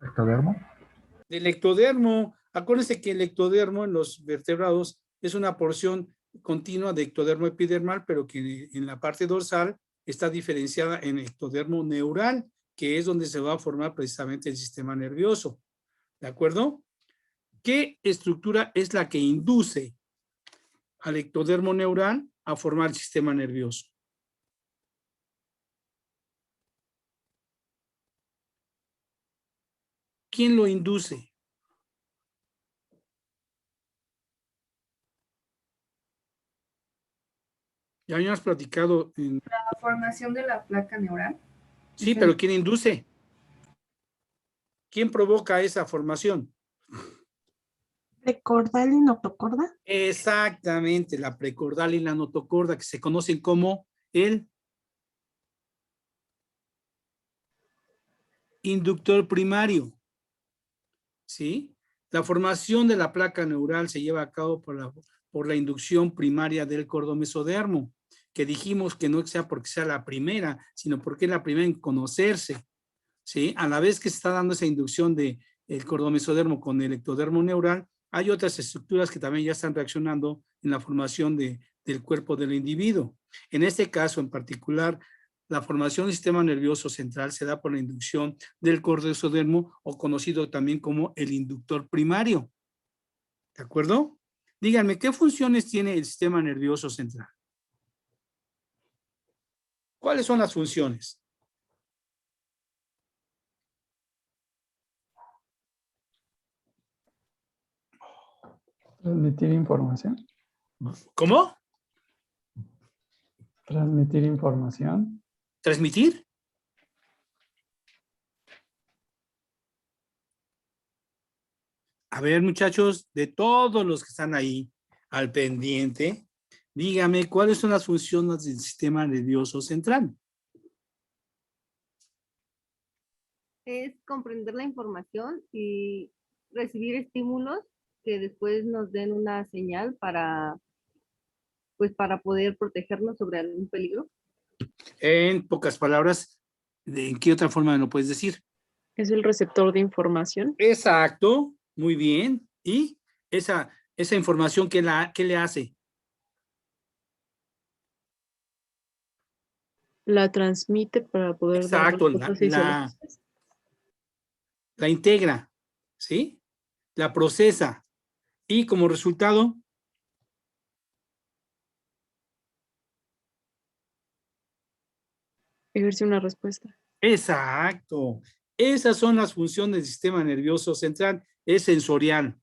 ¿Ectodermo? Del ectodermo. Acuérdense que el ectodermo en los vertebrados es una porción continua de ectodermo epidermal, pero que en la parte dorsal está diferenciada en ectodermo neural, que es donde se va a formar precisamente el sistema nervioso. ¿De acuerdo? ¿Qué estructura es la que induce al ectodermo neural a formar el sistema nervioso? ¿Quién lo induce? Ya habíamos platicado. La formación de la placa neural. Sí, pero ¿quién induce? ¿Quién provoca esa formación? ¿Precordal y notocorda? Exactamente, la precordal y la notocorda, que se conocen como el inductor primario. ¿Sí? La formación de la placa neural se lleva a cabo por la inducción primaria del cordomesodermo, que dijimos que no sea porque sea la primera, sino porque es la primera en conocerse. ¿Sí? A la vez que se está dando esa inducción del cordomesodermo con el ectodermo neural, hay otras estructuras que también ya están reaccionando en la formación del cuerpo del individuo. En este caso en particular, la formación del sistema nervioso central se da por la inducción del cordomesodermo, o conocido también como el inductor primario. ¿De acuerdo? Díganme, ¿qué funciones tiene el sistema nervioso central? ¿Cuáles son las funciones? Transmitir información. ¿Cómo? Transmitir información. ¿Transmitir? A ver, muchachos, de todos los que están ahí al pendiente, dígame, ¿cuáles son las funciones del sistema nervioso central? Es comprender la información y recibir estímulos que después nos den una señal para, pues, para poder protegernos sobre algún peligro. En pocas palabras, ¿en qué otra forma me lo puedes decir? Es el receptor de información. Exacto, muy bien. ¿Y esa información qué le hace? La transmite para poder Exacto, dar respuestas la integra, ¿sí? La procesa y como resultado ejerce una respuesta. exacto. Esas son las funciones del sistema nervioso central. Es sensorial.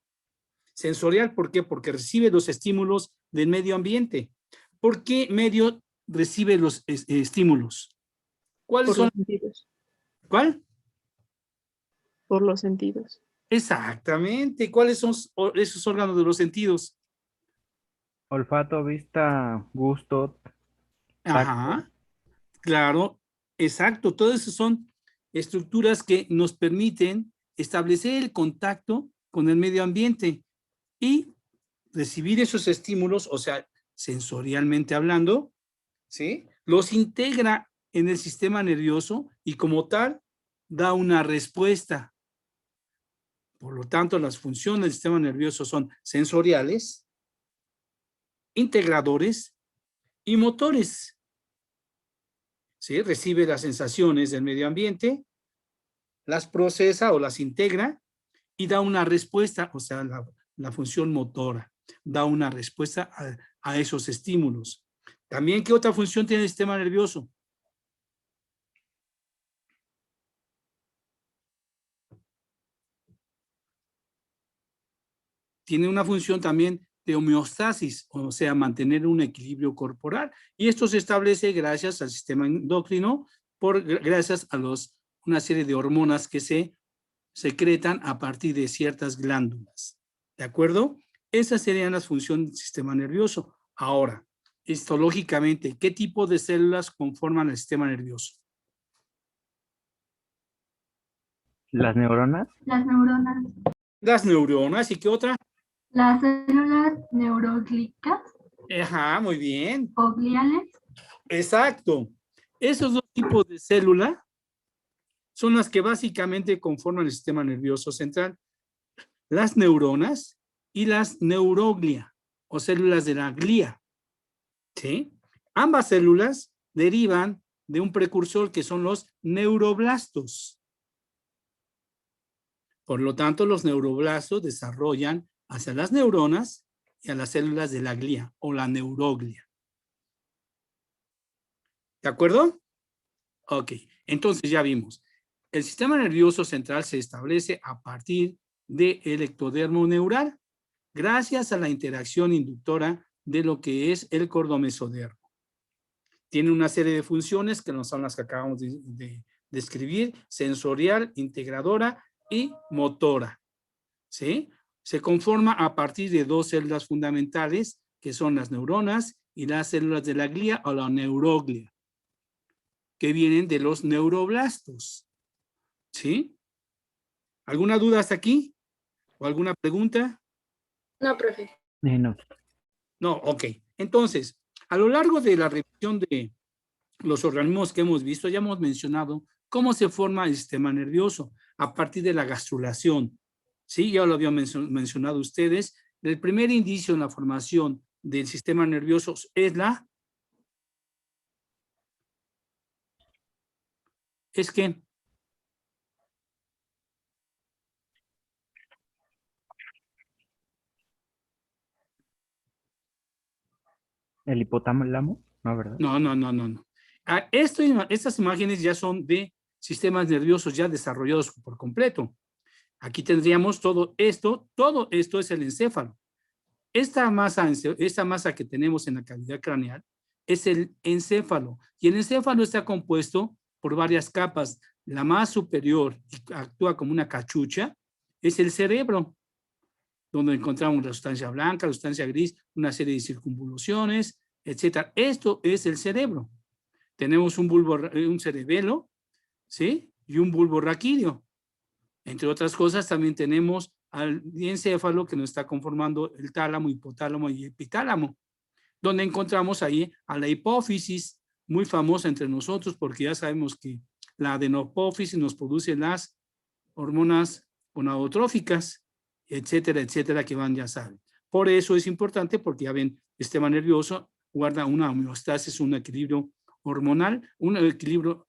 Sensorial, ¿por qué? Porque recibe los estímulos del medio ambiente. ¿Por qué medio recibe los estímulos? ¿Cuáles Por son? los sentidos. ¿Cuál? Por los sentidos. Exactamente. ¿Cuáles son esos órganos de los sentidos? Olfato, vista, gusto, tacto. Ajá. Claro, exacto. Todas esas son estructuras que nos permiten establecer el contacto con el medio ambiente y recibir esos estímulos, o sea, sensorialmente hablando, ¿sí? Los integra en el sistema nervioso y como tal da una respuesta. Por lo tanto, las funciones del sistema nervioso son sensoriales, integradores y motores. ¿Sí? Recibe las sensaciones del medio ambiente, las procesa o las integra y da una respuesta, o sea, la función motora, da una respuesta a esos estímulos. También, ¿qué otra función tiene el sistema nervioso? Tiene una función también de homeostasis, o sea, mantener un equilibrio corporal. Y esto se establece gracias al sistema endocrino, gracias a una serie de hormonas que se secretan a partir de ciertas glándulas. ¿De acuerdo? Esas serían las funciones del sistema nervioso. Ahora, histológicamente, ¿qué tipo de células conforman el sistema nervioso? ¿Las neuronas? Las neuronas. Las neuronas, ¿y qué otra? Las células neuroglicas Ajá, muy bien. o gliales. Exacto. Esos dos tipos de célula son las que básicamente conforman el sistema nervioso central. Las neuronas y las neuroglia, o células de la glía. ¿Sí? Ambas células derivan de un precursor que son los neuroblastos. Por lo tanto, los neuroblastos desarrollan hacia las neuronas y a las células de la glía o la neuroglia. ¿De acuerdo? Ok, entonces ya vimos. El sistema nervioso central se establece a partir del ectodermo neural, gracias a la interacción inductora de lo que es el cordomesodermo. Tiene una serie de funciones que no son las que acabamos de describir: sensorial, integradora y motora. ¿Sí? Se conforma a partir de dos células fundamentales, que son las neuronas y las células de la glía o la neuroglia, que vienen de los neuroblastos. ¿Sí? ¿Alguna duda hasta aquí? ¿O alguna pregunta? No, profe. No. No, ok. Entonces, a lo largo de la revisión de los organismos que hemos visto, ya hemos mencionado cómo se forma el sistema nervioso a partir de la gastrulación. Sí, ya lo habían mencionado ustedes. El primer indicio en la formación del sistema nervioso es la... ¿Es qué? ¿El hipotálamo? No, ¿verdad? No. Estas imágenes ya son de sistemas nerviosos ya desarrollados por completo. Aquí tendríamos todo esto es el encéfalo. Esta masa que tenemos en la cavidad craneal es el encéfalo, y el encéfalo está compuesto por varias capas. La más superior, y actúa como una cachucha, es el cerebro, donde encontramos la sustancia blanca, la sustancia gris, una serie de circunvoluciones, etc. Esto es el cerebro. Tenemos un cerebelo, ¿sí? Y un bulbo raquídeo. Entre otras cosas, también tenemos al encéfalo, que nos está conformando el tálamo, hipotálamo y epitálamo, donde encontramos ahí a la hipófisis, muy famosa entre nosotros, porque ya sabemos que la adenopófisis nos produce las hormonas gonadotróficas, etcétera, etcétera, que van, ya saben. Por eso es importante, porque ya ven, el sistema nervioso guarda una homeostasis, un equilibrio hormonal, un equilibrio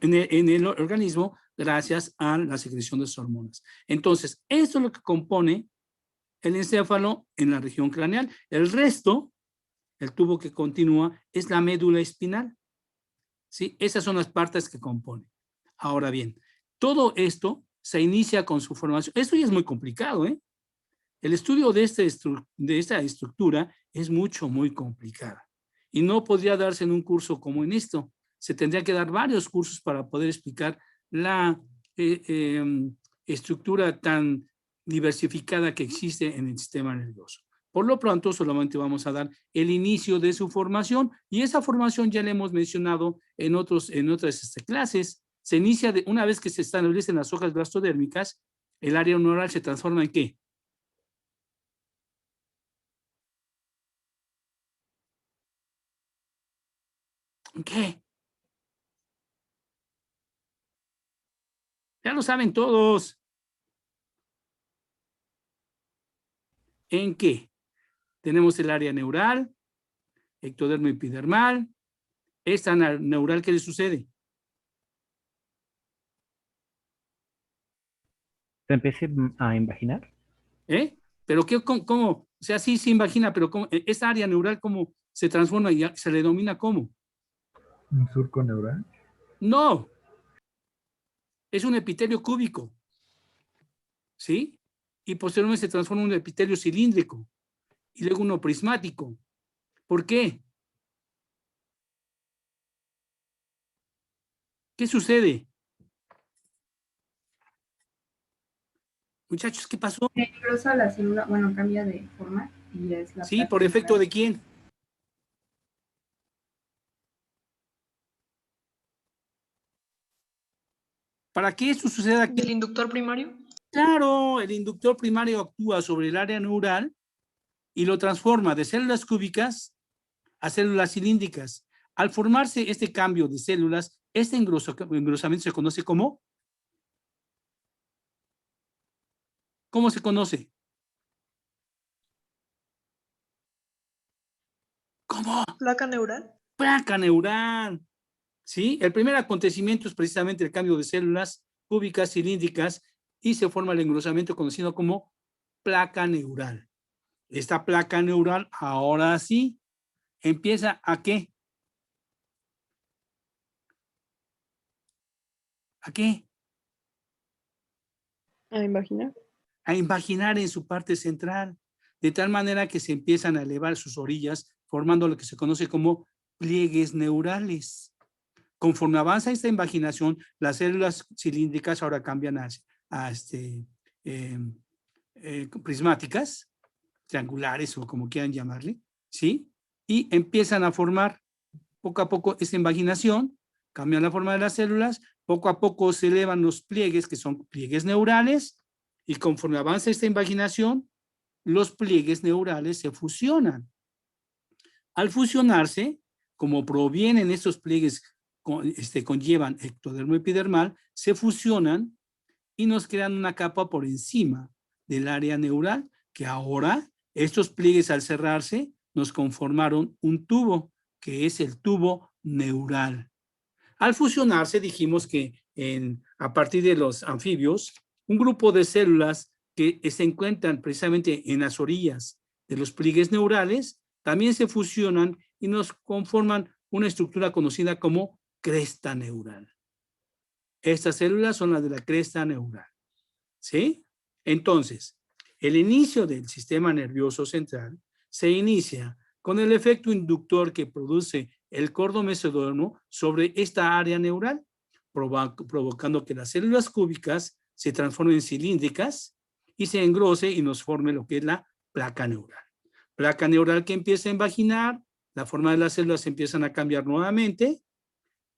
en el organismo, gracias a la secreción de sus hormonas. Entonces, esto es lo que compone el encéfalo en la región craneal. El resto, el tubo que continúa, es la médula espinal. ¿Sí? Esas son las partes que compone. Ahora bien, todo esto se inicia con su formación. Esto ya es muy complicado, ¿eh? El estudio de esta estructura es muy complicada. Y no podría darse en un curso como en esto. Se tendría que dar varios cursos para poder explicar la estructura tan diversificada que existe en el sistema nervioso. Por lo pronto, solamente vamos a dar el inicio de su formación, y esa formación ya la hemos mencionado en otras clases. Se inicia una vez que se establecen las hojas blastodérmicas, el área neural se transforma ¿en qué? ¿En qué? Ya lo saben todos. ¿En qué? Tenemos el área neural, ectodermo epidermal. Esta neural, ¿qué le sucede? ¿Se empieza a imaginar? ¿Pero qué, cómo? O sea, sí se imagina, pero ¿cómo? Esta área neural, ¿cómo se transforma y se le denomina cómo? ¿Un surco neural? No. Es un epitelio cúbico. ¿Sí? Y posteriormente se transforma en un epitelio cilíndrico. Y luego uno prismático. ¿Por qué? ¿Qué sucede? Muchachos, ¿qué pasó? Se engrosa la célula, bueno, cambia de forma y es la... Sí, ¿por efecto de quién? ¿Para qué eso sucede aquí? ¿Del inductor primario? Claro, el inductor primario actúa sobre el área neural y lo transforma de células cúbicas a células cilíndricas. Al formarse este cambio de células, Este engrosamiento se conoce como, ¿cómo se conoce? ¿Cómo? Placa neural. Placa neural. ¿Sí? El primer acontecimiento es precisamente el cambio de células cúbicas cilíndricas y se forma el engrosamiento conocido como placa neural. Esta placa neural ahora sí empieza ¿a qué? ¿A qué? A imaginar. A imaginar en su parte central, de tal manera que se empiezan a elevar sus orillas, formando lo que se conoce como pliegues neurales. Conforme avanza esta imaginación, las células cilíndricas ahora cambian a prismáticas, triangulares o como quieran llamarle, ¿sí? Y empiezan a formar poco a poco esta imaginación, cambian la forma de las células, poco a poco se elevan los pliegues, que son pliegues neurales, y conforme avanza esta imaginación, los pliegues neurales se fusionan. Al fusionarse, como provienen estos pliegues, conllevan ectodermo epidermal, se fusionan y nos crean una capa por encima del área neural, que ahora estos pliegues al cerrarse nos conformaron un tubo, que es el tubo neural. Al fusionarse dijimos que a partir de los anfibios, un grupo de células que se encuentran precisamente en las orillas de los pliegues neurales, también se fusionan y nos conforman una estructura conocida como cresta neural. Estas células son las de la cresta neural. ¿Sí? Entonces, el inicio del sistema nervioso central se inicia con el efecto inductor que produce el cordo mesodermo sobre esta área neural, provocando que las células cúbicas se transformen en cilíndricas y se engrose y nos forme lo que es la placa neural. Placa neural que empieza a invaginar, la forma de las células empiezan a cambiar nuevamente,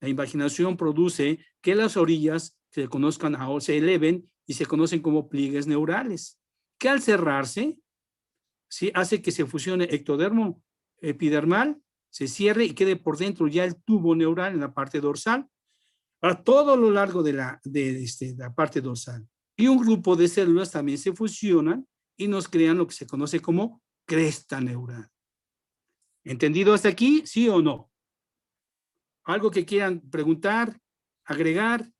la invaginación produce que las orillas se conozcan o se eleven y se conocen como pliegues neurales, que al cerrarse, ¿sí?, hace que se fusione ectodermo epidermal, se cierre y quede por dentro ya el tubo neural en la parte dorsal, a todo lo largo de la parte dorsal. Y un grupo de células también se fusionan y nos crean lo que se conoce como cresta neural. ¿Entendido hasta aquí? ¿Sí o no? ¿Algo que quieran preguntar, agregar?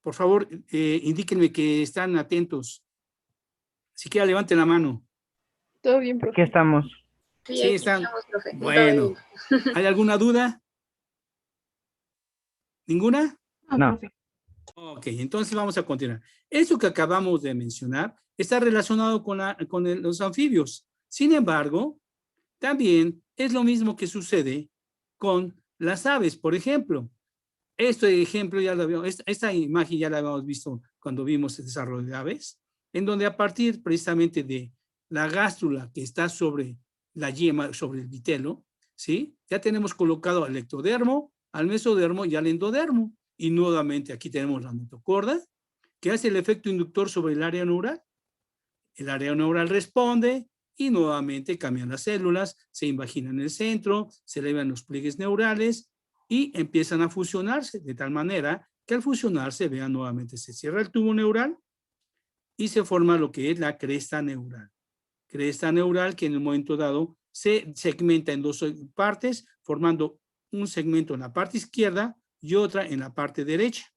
Por favor, indíquenme que están atentos. Si quieren, levanten la mano. Todo bien, profe. Aquí estamos. Sí, Sí, aquí están. estamos, profe. Bueno. Todo bien. ¿Hay alguna duda? ¿Ninguna? No. profe. Ok, entonces vamos a continuar. Eso que acabamos de mencionar está relacionado con los anfibios. Sin embargo, también es lo mismo que sucede con las aves. Por ejemplo, este ejemplo ya lo habíamos, esta imagen ya la habíamos visto cuando vimos el desarrollo de aves, en donde a partir precisamente de la gástrula que está sobre la yema, sobre el vitelo, ¿sí? Ya tenemos colocado al ectodermo, al mesodermo y al endodermo. Y nuevamente aquí tenemos la notocorda, que hace el efecto inductor sobre el área neural. El área neural responde y nuevamente cambian las células, se invaginan en el centro, se elevan los pliegues neurales y empiezan a fusionarse, de tal manera que al fusionarse, vean nuevamente, se cierra el tubo neural y se forma lo que es la cresta neural. Cresta neural que en un momento dado se segmenta en dos partes, formando un segmento en la parte izquierda y otra en la parte derecha,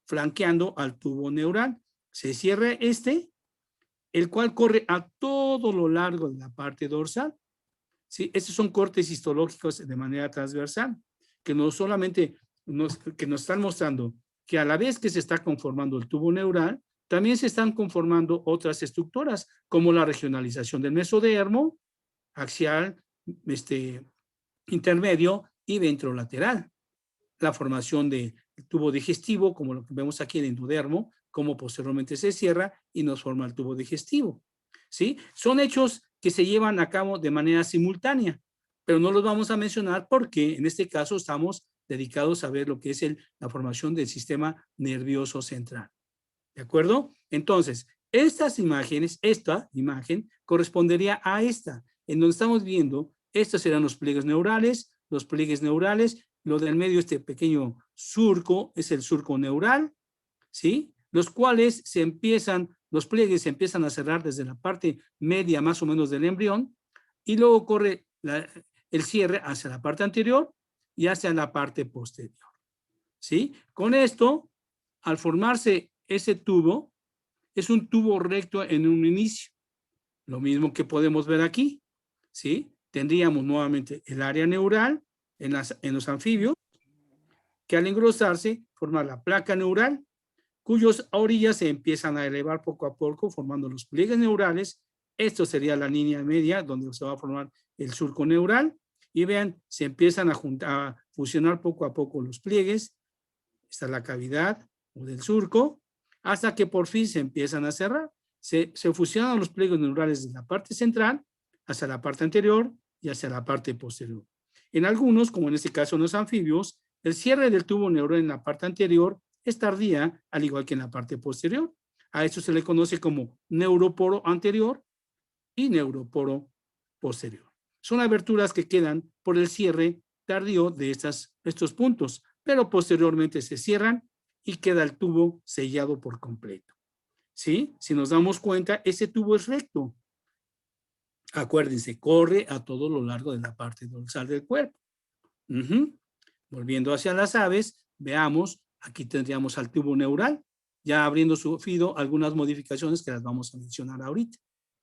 flanqueando al tubo neural. Se cierra el cual corre a todo lo largo de la parte dorsal. ¿Sí? Estos son cortes histológicos de manera transversal, que no solamente nos están mostrando que a la vez que se está conformando el tubo neural, también se están conformando otras estructuras, como la regionalización del mesodermo, axial, intermedio y ventrolateral. La formación del tubo digestivo, como lo que vemos aquí en el endodermo, como posteriormente se cierra y nos forma el tubo digestivo. ¿Sí? Son hechos que se llevan a cabo de manera simultánea, pero no los vamos a mencionar porque en este caso estamos dedicados a ver lo que es la formación del sistema nervioso central. ¿De acuerdo? Entonces, esta imagen correspondería a esta, en donde estamos viendo, estos serán los pliegues neurales lo del medio, este pequeño surco, es el surco neural, ¿sí? Los cuales los pliegues se empiezan a cerrar desde la parte media más o menos del embrión y luego corre el cierre hacia la parte anterior y hacia la parte posterior, ¿sí? Con esto, al formarse ese tubo, es un tubo recto en un inicio, lo mismo que podemos ver aquí, ¿sí? Tendríamos nuevamente el área neural en los anfibios, que al engrosarse forma la placa neural, cuyas orillas se empiezan a elevar poco a poco, formando los pliegues neurales. Esto sería la línea media, donde se va a formar el surco neural. Y vean, se empiezan a fusionar poco a poco los pliegues. Esta es la cavidad del surco, hasta que por fin se empiezan a cerrar. Se fusionan los pliegues neurales de la parte central hacia la parte anterior y hacia la parte posterior. En algunos, como en este caso en los anfibios, el cierre del tubo neural en la parte anterior es tardía, al igual que en la parte posterior. A esto se le conoce como neuroporo anterior y neuroporo posterior. Son aberturas que quedan por el cierre tardío de estos puntos, pero posteriormente se cierran y queda el tubo sellado por completo. ¿Sí? Si nos damos cuenta, ese tubo es recto. Acuérdense, corre a todo lo largo de la parte dorsal del cuerpo. Volviendo hacia las aves, veamos, aquí tendríamos al tubo neural, ya habiendo sufrido algunas modificaciones que las vamos a mencionar ahorita.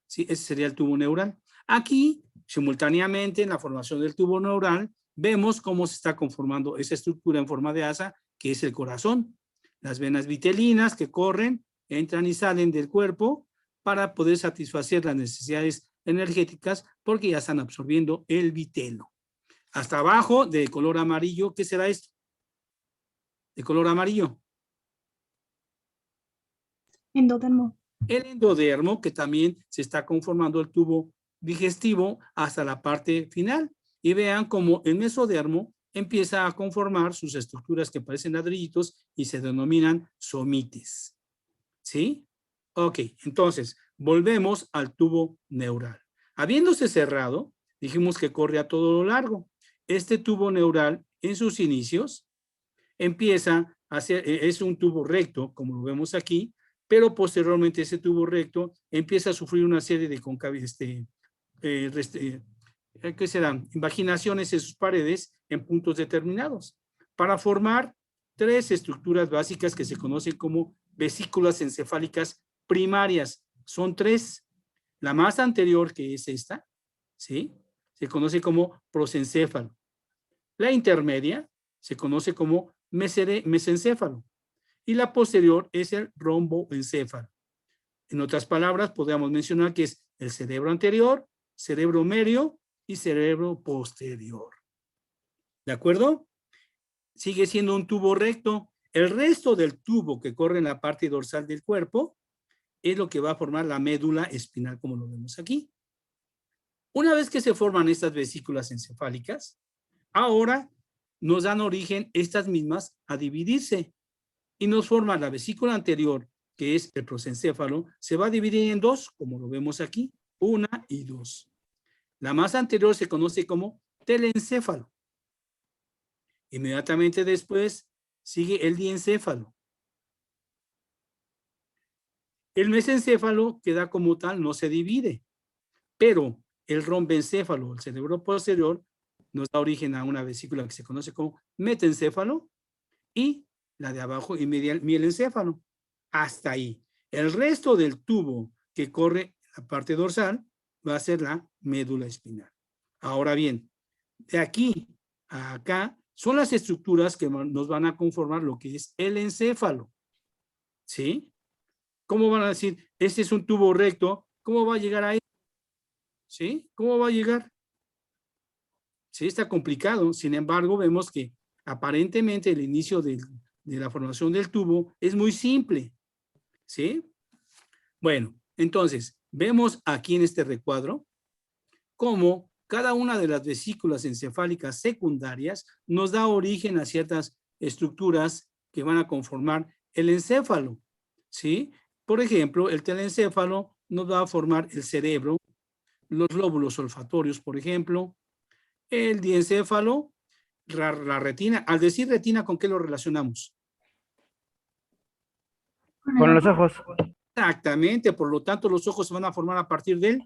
¿Sí? Ese sería el tubo neural. Aquí, simultáneamente, en la formación del tubo neural, vemos cómo se está conformando esa estructura en forma de asa, que es el corazón. Las venas vitelinas que corren, entran y salen del cuerpo para poder satisfacer las necesidades energéticas porque ya están absorbiendo el vitelo. Hasta abajo, de color amarillo, ¿qué será esto? De color amarillo. Endodermo. El endodermo, que también se está conformando el tubo digestivo hasta la parte final. Y vean cómo el mesodermo empieza a conformar sus estructuras que parecen ladrillitos y se denominan somites. ¿Sí? Ok, entonces, volvemos al tubo neural. Habiéndose cerrado, dijimos que corre a todo lo largo. Este tubo neural, en sus inicios, empieza a ser, es un tubo recto, como lo vemos aquí, pero posteriormente ese tubo recto empieza a sufrir una serie de ¿qué serán? Invaginaciones en sus paredes en puntos determinados, para formar tres estructuras básicas que se conocen como vesículas encefálicas primarias. Son tres. La más anterior, que es esta, ¿sí? Se conoce como prosencéfalo. La intermedia se conoce como mesencéfalo. Y la posterior es el romboencéfalo. En otras palabras, podríamos mencionar que es el cerebro anterior, cerebro medio y cerebro posterior. ¿De acuerdo? Sigue siendo un tubo recto. El resto del tubo que corre en la parte dorsal del cuerpo es lo que va a formar la médula espinal, como lo vemos aquí. Una vez que se forman estas vesículas encefálicas, ahora nos dan origen estas mismas a dividirse y nos forma la vesícula anterior, que es el prosencéfalo, se va a dividir en dos, como lo vemos aquí, 1 y 2. La más anterior se conoce como telencéfalo. Inmediatamente después sigue el diencéfalo. El mesencéfalo queda como tal, no se divide, pero el rombencéfalo, el cerebro posterior, nos da origen a una vesícula que se conoce como metencéfalo y la de abajo y mielencéfalo. Hasta ahí. El resto del tubo que corre en la parte dorsal va a ser la médula espinal. Ahora bien, de aquí a acá son las estructuras que nos van a conformar lo que es el encéfalo. ¿Sí? ¿Cómo van a decir? Este es un tubo recto. ¿Cómo va a llegar ahí? ¿Sí? ¿Cómo va a llegar? Sí, está complicado. Sin embargo, vemos que aparentemente el inicio de la formación del tubo es muy simple. ¿Sí? Bueno, entonces, vemos aquí en este recuadro cómo cada una de las vesículas encefálicas secundarias nos da origen a ciertas estructuras que van a conformar el encéfalo. ¿Sí? Por ejemplo, el telencéfalo nos va a formar el cerebro, los lóbulos olfatorios, por ejemplo. El diencéfalo la retina. Al decir retina, ¿con qué lo relacionamos? Con los ojos. Exactamente, por lo tanto los ojos se van a formar a partir del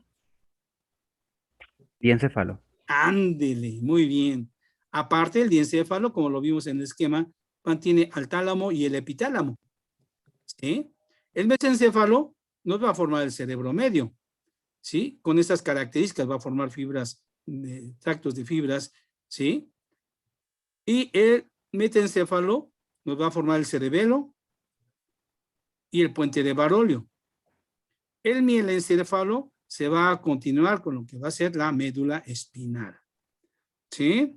Diencéfalo. ándele, muy bien. Aparte el diencéfalo, como lo vimos en el esquema, mantiene al tálamo y el epitálamo. ¿Sí? El mesencéfalo nos va a formar el cerebro medio. ¿Sí? Con estas características va a formar fibras, tractos de fibras. ¿Sí? Y el metencéfalo nos va a formar el cerebelo y el puente de Barolio. El mielencéfalo se va a continuar con lo que va a ser la médula espinal. ¿Sí?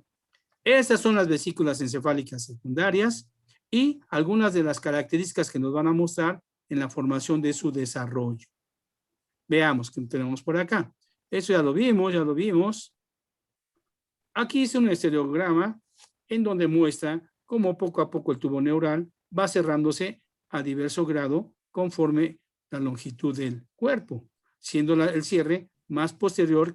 Estas son las vesículas encefálicas secundarias y algunas de las características que nos van a mostrar en la formación de su desarrollo. Veamos qué tenemos por acá. Eso ya lo vimos. Aquí hice un estereograma en donde muestra cómo poco a poco el tubo neural va cerrándose a diverso grado conforme la longitud del cuerpo, siendo el cierre más posterior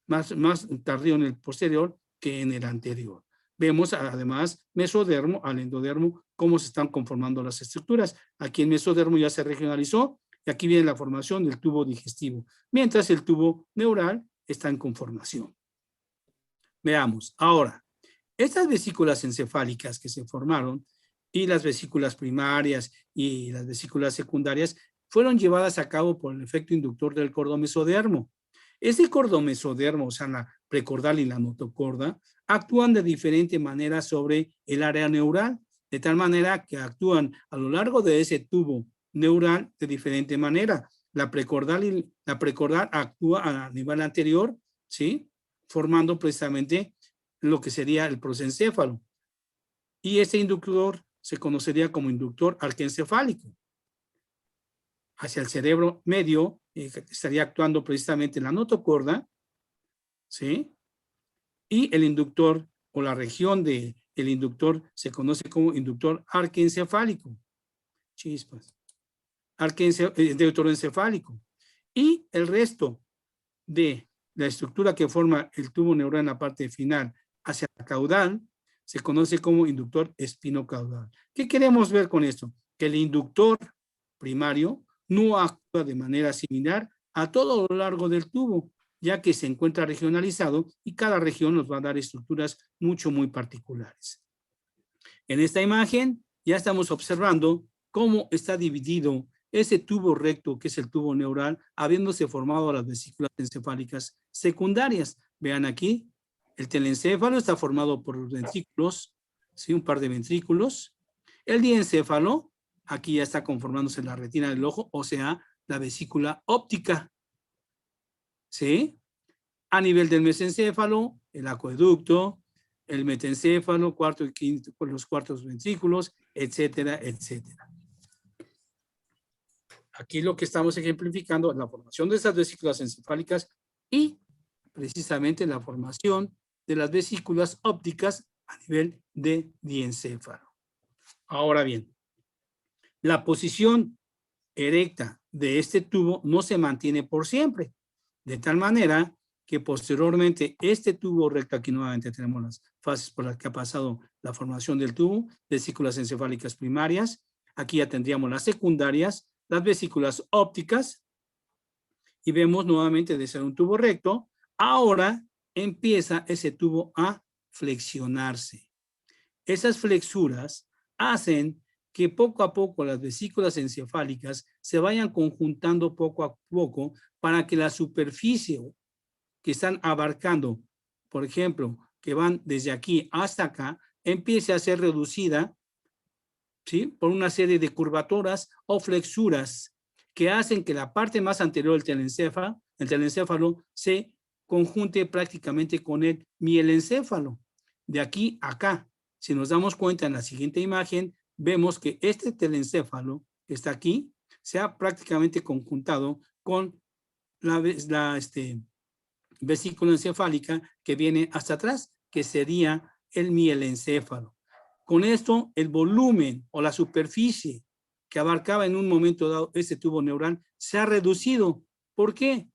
más tardío en el posterior que en el anterior. Vemos además mesodermo al endodermo cómo se están conformando las estructuras. Aquí el mesodermo ya se regionalizó y aquí viene la formación del tubo digestivo, mientras el tubo neural está en conformación. Veamos. Ahora, estas vesículas encefálicas que se formaron y las vesículas primarias y las vesículas secundarias fueron llevadas a cabo por el efecto inductor del cordomesodermo. Este cordomesodermo, o sea, la precordal y la notocorda, actúan de diferente manera sobre el área neural, de tal manera que actúan a lo largo de ese tubo neural de diferente manera. La precordal actúa a nivel anterior, ¿sí? Formando precisamente lo que sería el prosencéfalo. Y ese inductor se conocería como inductor arquencefálico. Hacia el cerebro medio estaría actuando precisamente la notocorda, ¿sí? Y el inductor o la región del inductor se conoce como inductor arquencefálico. Chispas. Deuteroencefálico. Y el resto de la estructura que forma el tubo neural en la parte final hacia la caudal se conoce como inductor espinocaudal. ¿Qué queremos ver con esto? Que el inductor primario no actúa de manera similar a todo lo largo del tubo, ya que se encuentra regionalizado y cada región nos va a dar estructuras muy particulares. En esta imagen ya estamos observando cómo está dividido ese tubo recto que es el tubo neural, habiéndose formado las vesículas encefálicas secundarias. Vean aquí, el telencéfalo está formado por ventrículos, ¿sí? Un par de ventrículos. El diencéfalo, aquí ya está conformándose la retina del ojo, o sea, la vesícula óptica. ¿Sí? A nivel del mesencéfalo, el acueducto, el metencéfalo, cuarto y quinto, los cuartos ventrículos, etcétera, etcétera. Aquí lo que estamos ejemplificando es la formación de esas vesículas encefálicas y precisamente la formación de las vesículas ópticas a nivel de diencéfalo. Ahora bien, la posición erecta de este tubo no se mantiene por siempre, de tal manera que posteriormente este tubo recto, aquí nuevamente tenemos las fases por las que ha pasado la formación del tubo, vesículas encefálicas primarias, aquí ya tendríamos las secundarias, las vesículas ópticas, y vemos nuevamente de ser un tubo recto, ahora empieza ese tubo a flexionarse. Esas flexuras hacen que poco a poco las vesículas encefálicas se vayan conjuntando poco a poco para que la superficie que están abarcando, por ejemplo, que van desde aquí hasta acá, empiece a ser reducida, ¿sí? Por una serie de curvaturas o flexuras que hacen que la parte más anterior del telencéfalo se conjunte prácticamente con el mielencéfalo. De aquí a acá, si nos damos cuenta en la siguiente imagen, vemos que este telencéfalo que está aquí se ha prácticamente conjuntado con la vesícula encefálica que viene hasta atrás, que sería el mielencéfalo. Con esto, el volumen o la superficie que abarcaba en un momento dado este tubo neural se ha reducido. ¿Por qué?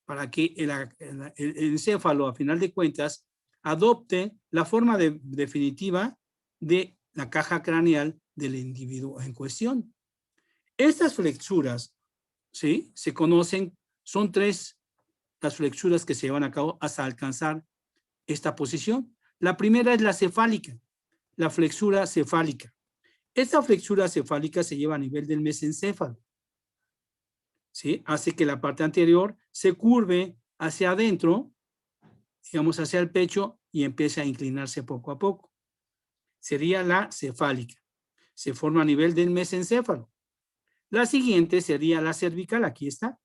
Para que el encéfalo, a final de cuentas, adopte la forma definitiva de la caja craneal del individuo en cuestión. Estas flexuras, ¿sí?, se conocen, son 3 las flexuras que se llevan a cabo hasta alcanzar esta posición. La primera es la cefálica, la flexura cefálica. Esta flexura cefálica se lleva a nivel del mesencéfalo, ¿sí? Hace que la parte anterior se curve hacia adentro, digamos hacia el pecho, y empiece a inclinarse poco a poco. Sería la cefálica. Se forma a nivel del mesencéfalo. La siguiente sería la cervical, aquí está.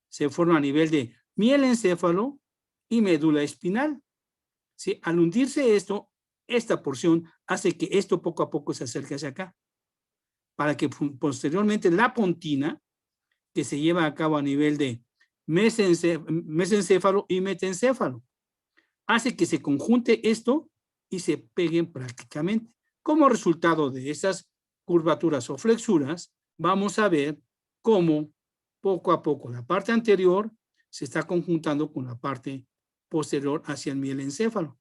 Se forma a nivel de mielencéfalo y médula espinal. ¿Sí? Al hundirse esto, esta porción hace que esto poco a poco se acerque hacia acá, para que posteriormente la pontina, que se lleva a cabo a nivel de mesencéfalo y metencéfalo, hace que se conjunte esto y se peguen prácticamente. Como resultado de esas curvaturas o flexuras, vamos a ver cómo poco a poco la parte anterior se está conjuntando con la parte posterior hacia el mielencéfalo.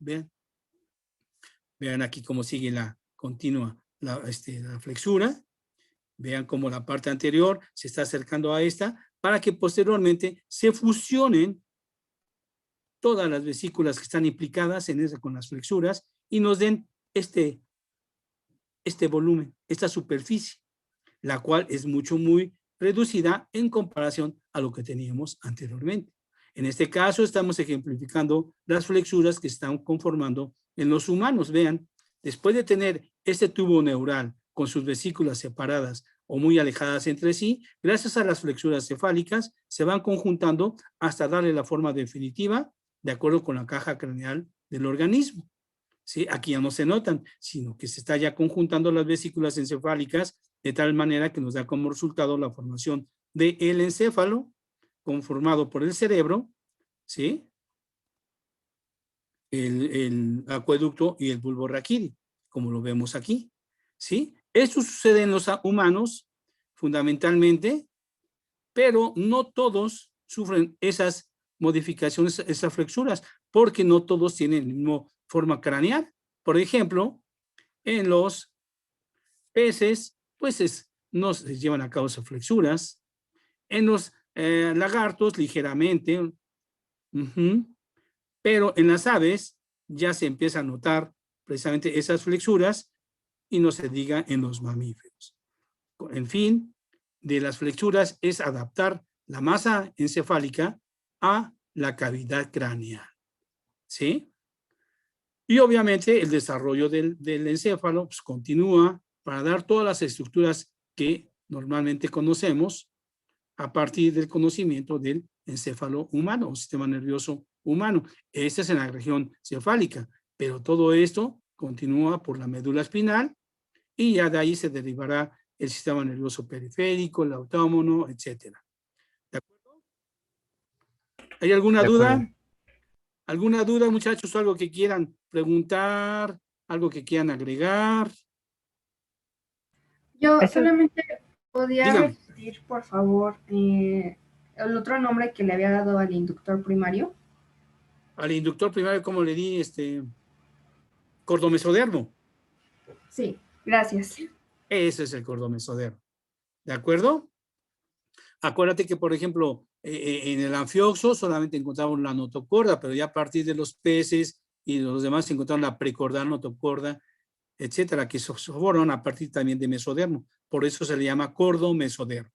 Vean aquí cómo sigue la continua, la flexura. Vean cómo la parte anterior se está acercando a esta para que posteriormente se fusionen todas las vesículas que están implicadas en eso con las flexuras y nos den este volumen, esta superficie, la cual es muy reducida en comparación a lo que teníamos anteriormente. En este caso estamos ejemplificando las flexuras que están conformando en los humanos. Vean, después de tener este tubo neural con sus vesículas separadas o muy alejadas entre sí, gracias a las flexuras cefálicas se van conjuntando hasta darle la forma definitiva de acuerdo con la caja craneal del organismo. ¿Sí? Aquí ya no se notan, sino que se está ya conjuntando las vesículas encefálicas de tal manera que nos da como resultado la formación del encéfalo conformado por el cerebro, ¿sí?, el acueducto y el bulbo raquídeo, como lo vemos aquí, ¿sí? Esto sucede en los humanos fundamentalmente, pero no todos sufren esas modificaciones, esas flexuras, porque no todos tienen la misma forma craneal. Por ejemplo, en los peces, pues no se llevan a cabo esas flexuras. En los lagartos, ligeramente. Pero en las aves ya se empieza a notar precisamente esas flexuras y no se diga en los mamíferos. En fin, de las flexuras es adaptar la masa encefálica a la cavidad craneal. ¿Sí? Y obviamente el desarrollo del encéfalo pues, continúa para dar todas las estructuras que normalmente conocemos a partir del conocimiento del encéfalo humano o sistema nervioso humano. Esta es en la región cefálica, pero todo esto continúa por la médula espinal y ya de ahí se derivará el sistema nervioso periférico, el autónomo, etc. ¿De acuerdo? ¿Hay alguna duda? ¿Alguna duda, muchachos? ¿Algo que quieran preguntar? ¿Algo que quieran agregar? Yo solamente podía Dígame. repetir, por favor, el otro nombre que le había dado al inductor primario. Al inductor primario, ¿cómo le di? Cordomesodermo. Sí, gracias. Ese es el cordomesodermo. ¿De acuerdo? Acuérdate que, por ejemplo, en el anfioxo solamente encontramos la notocorda, pero ya a partir de los peces y los demás se encontraron la precorda, notocorda, etcétera, que se forman a partir también de mesodermo. Por eso se le llama cordomesodermo.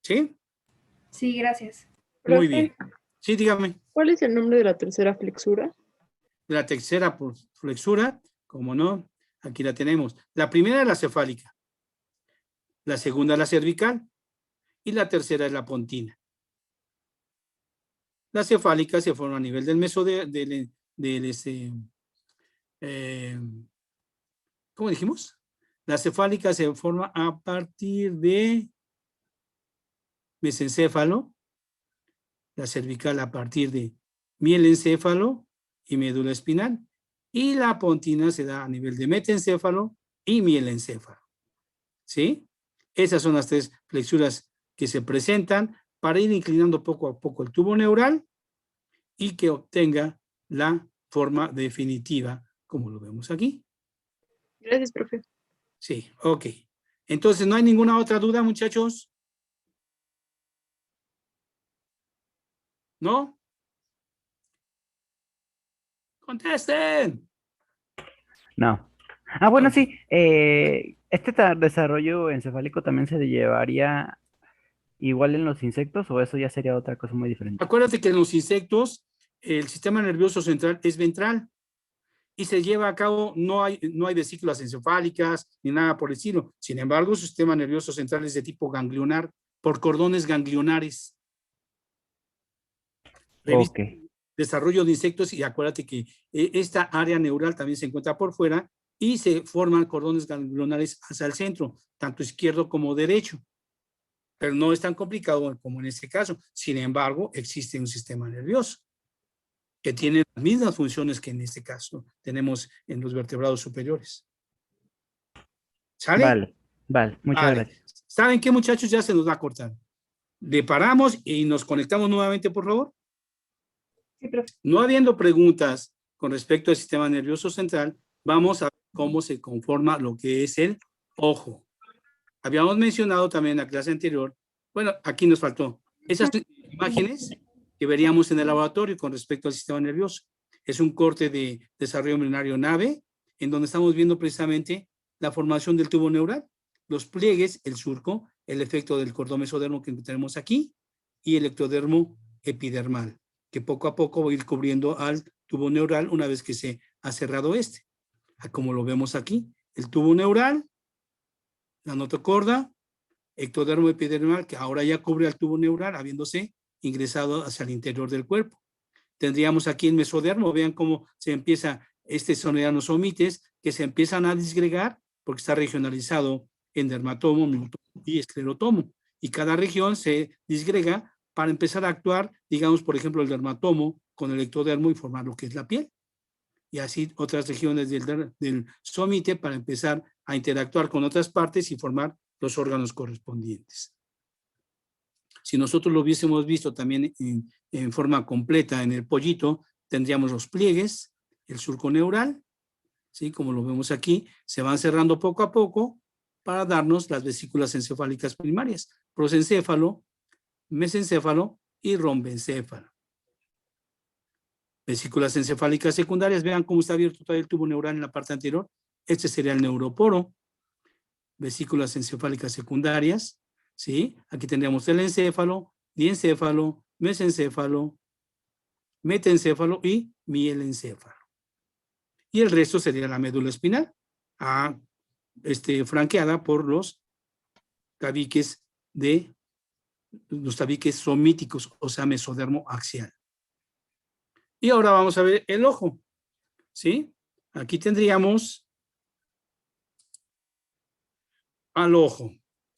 ¿Sí? Sí, gracias. Muy bien. Sí, dígame. ¿Cuál es el nombre de la tercera flexura? La tercera flexura, como no, aquí la tenemos. La primera es la cefálica, la segunda es la cervical y la tercera es la pontina. La cefálica se forma a nivel del ¿cómo dijimos? La cefálica se forma a partir de mesencéfalo, la cervical a partir de mielencéfalo y médula espinal, y la pontina se da a nivel de metencéfalo y mielencéfalo. ¿Sí? Esas son las 3 flexuras que se presentan para ir inclinando poco a poco el tubo neural y que obtenga la forma definitiva, como lo vemos aquí. Gracias, profe. Sí, ok. Entonces, ¿no hay ninguna otra duda, muchachos? ¿No? ¡Contesten! No. Ah, bueno, Ok. sí. ¿Este desarrollo encefálico también se llevaría igual en los insectos o eso ya sería otra cosa muy diferente? Acuérdate que en los insectos el sistema nervioso central es ventral y se lleva a cabo, no hay vesículas encefálicas ni nada por el estilo. Sin embargo, su sistema nervioso central es de tipo ganglionar por cordones ganglionares. Revisa Ok. desarrollo de insectos y acuérdate que esta área neural también se encuentra por fuera y se forman cordones ganglionares hacia el centro, tanto izquierdo como derecho. Pero no es tan complicado como en este caso. Sin embargo, existe un sistema nervioso que tiene las mismas funciones que en este caso tenemos en los vertebrados superiores. ¿Sale? Vale, vale. Muchas Vale. gracias. ¿Saben qué, muchachos? Ya se nos va a cortar. Le paramos y nos conectamos nuevamente, por favor. Sí, profe. No habiendo preguntas con respecto al sistema nervioso central, vamos a ver cómo se conforma lo que es el ojo. Habíamos mencionado también en la clase anterior, bueno, aquí nos faltó, esas imágenes que veríamos en el laboratorio con respecto al sistema nervioso. Es un corte de desarrollo embrionario nave, en donde estamos viendo precisamente la formación del tubo neural, los pliegues, el surco, el efecto del cordón mesodermo que tenemos aquí y el ectodermo epidermal, que poco a poco va a ir cubriendo al tubo neural una vez que se ha cerrado este. Como lo vemos aquí, el tubo neural, la notocorda, ectodermo epidermal, que ahora ya cubre al tubo neural, habiéndose ingresado hacia el interior del cuerpo. Tendríamos aquí el mesodermo, vean cómo se empieza, son somites que se empiezan a disgregar porque está regionalizado en dermatomo, miotomo y esclerotomo. Y cada región se disgrega para empezar a actuar, digamos, por ejemplo, el dermatomo con el ectodermo y formar lo que es la piel. Y así otras regiones del somite para empezar a interactuar con otras partes y formar los órganos correspondientes. Si nosotros lo hubiésemos visto también en forma completa en el pollito, tendríamos los pliegues, el surco neural, ¿sí? Como lo vemos aquí, se van cerrando poco a poco para darnos las vesículas encefálicas primarias, prosencéfalo, mesencéfalo y rombencéfalo. Vesículas encefálicas secundarias, vean cómo está abierto todo el tubo neural en la parte anterior. Este sería el neuroporo. Vesículas encefálicas secundarias, ¿sí? Aquí tendríamos el encéfalo, diencéfalo, mesencéfalo, metencéfalo y mielencéfalo. Y el resto sería la médula espinal, franqueada por los tabiques somíticos, o sea, mesodermo axial. Y ahora vamos a ver el ojo, ¿sí? Aquí tendríamos al ojo.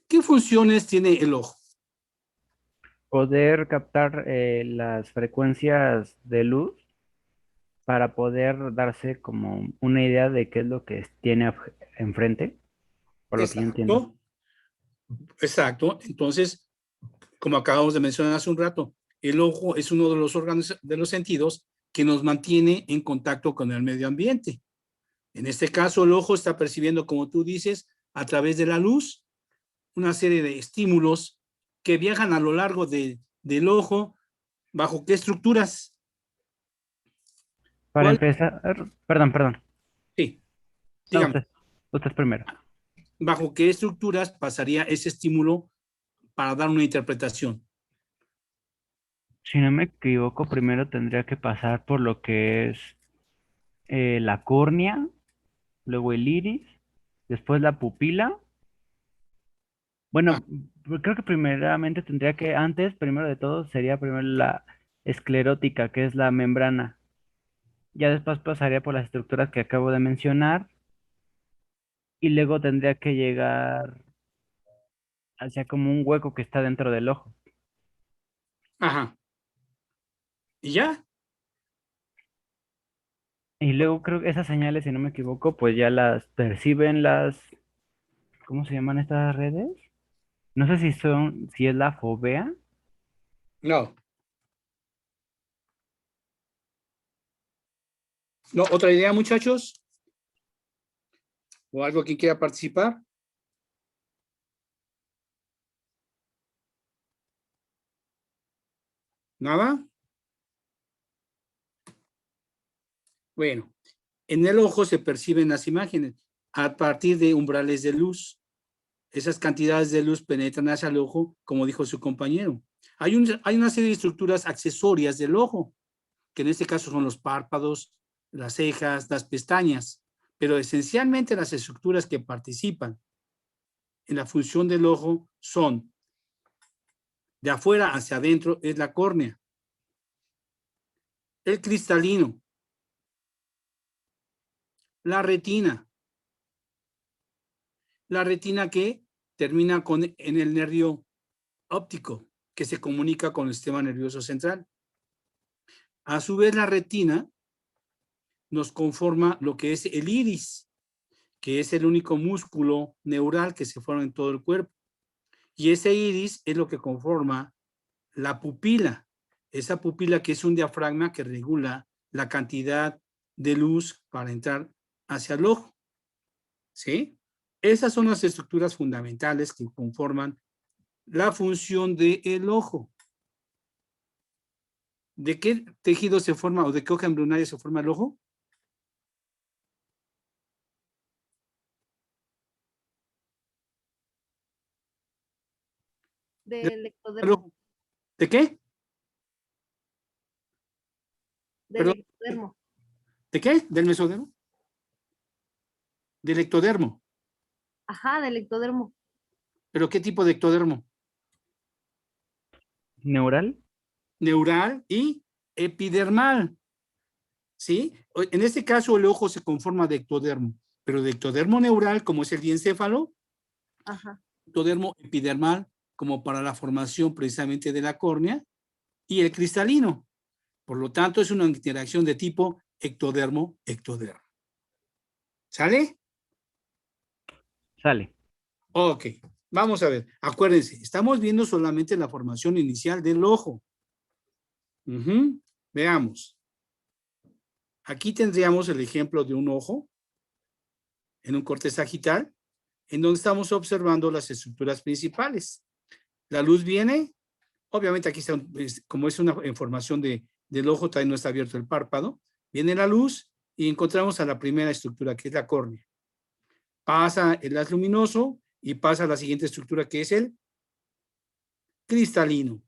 ¿Qué funciones tiene el ojo? Poder captar las frecuencias de luz para poder darse como una idea de qué es lo que tiene enfrente, por lo que yo entiendo. Exacto. Entonces, como acabamos de mencionar hace un rato, el ojo es uno de los órganos de los sentidos que nos mantiene en contacto con el medio ambiente. En este caso, el ojo está percibiendo, como tú dices, a través de la luz, una serie de estímulos que viajan a lo largo del ojo. ¿Bajo qué estructuras? Para empezar, perdón. Sí, No, dígame. usted primero. ¿Bajo qué estructuras pasaría ese estímulo para dar una interpretación? Si no me equivoco, primero tendría que pasar por lo que es la córnea, luego el iris, después la pupila. Bueno, creo que primeramente primero de todo, sería primero la esclerótica, que es la membrana. Ya después pasaría por las estructuras que acabo de mencionar y luego tendría que llegar hacia como un hueco que está dentro del ojo. Ajá. ¿Y ya? Y luego creo que esas señales, si no me equivoco, pues ya las perciben ¿cómo se llaman estas redes? No sé si es la fovea. No. ¿No? ¿Otra idea, muchachos? ¿O algo que quiera participar? ¿Nada? Bueno, en el ojo se perciben las imágenes a partir de umbrales de luz. Esas cantidades de luz penetran hacia el ojo, como dijo su compañero. Hay una serie de estructuras accesorias del ojo, que en este caso son los párpados, las cejas, las pestañas, pero esencialmente las estructuras que participan en la función del ojo son de afuera hacia adentro es la córnea, el cristalino, la retina que termina en el nervio óptico, que se comunica con el sistema nervioso central. A su vez, la retina nos conforma lo que es el iris, que es el único músculo neural que se forma en todo el cuerpo. Y ese iris es lo que conforma la pupila. Esa pupila que es un diafragma que regula la cantidad de luz para entrar hacia el ojo. ¿Sí? Esas son las estructuras fundamentales que conforman la función del ojo. ¿De qué tejido se forma o de qué hoja embrionaria se forma el ojo? Del ectodermo. ¿De qué? Del Perdón. ectodermo. ¿De qué? ¿Del mesodermo? Del ectodermo. Ajá, del ectodermo. ¿Pero qué tipo de ectodermo? ¿Neural? Neural y epidermal. ¿Sí? En este caso el ojo se conforma de ectodermo, pero de ectodermo neural, como es el diencéfalo, Ajá. ectodermo epidermal, como para la formación precisamente de la córnea, y el cristalino. Por lo tanto, es una interacción de tipo ectodermo-ectodermo. ¿Sale? Sale. Ok, vamos a ver. Acuérdense, estamos viendo solamente la formación inicial del ojo. Veamos. Aquí tendríamos el ejemplo de un ojo en un corte sagital, en donde estamos observando las estructuras principales. La luz viene, obviamente aquí está, como es una información del ojo, todavía no está abierto el párpado, viene la luz y encontramos a la primera estructura, que es la córnea. Pasa el haz luminoso y pasa a la siguiente estructura, que es el cristalino.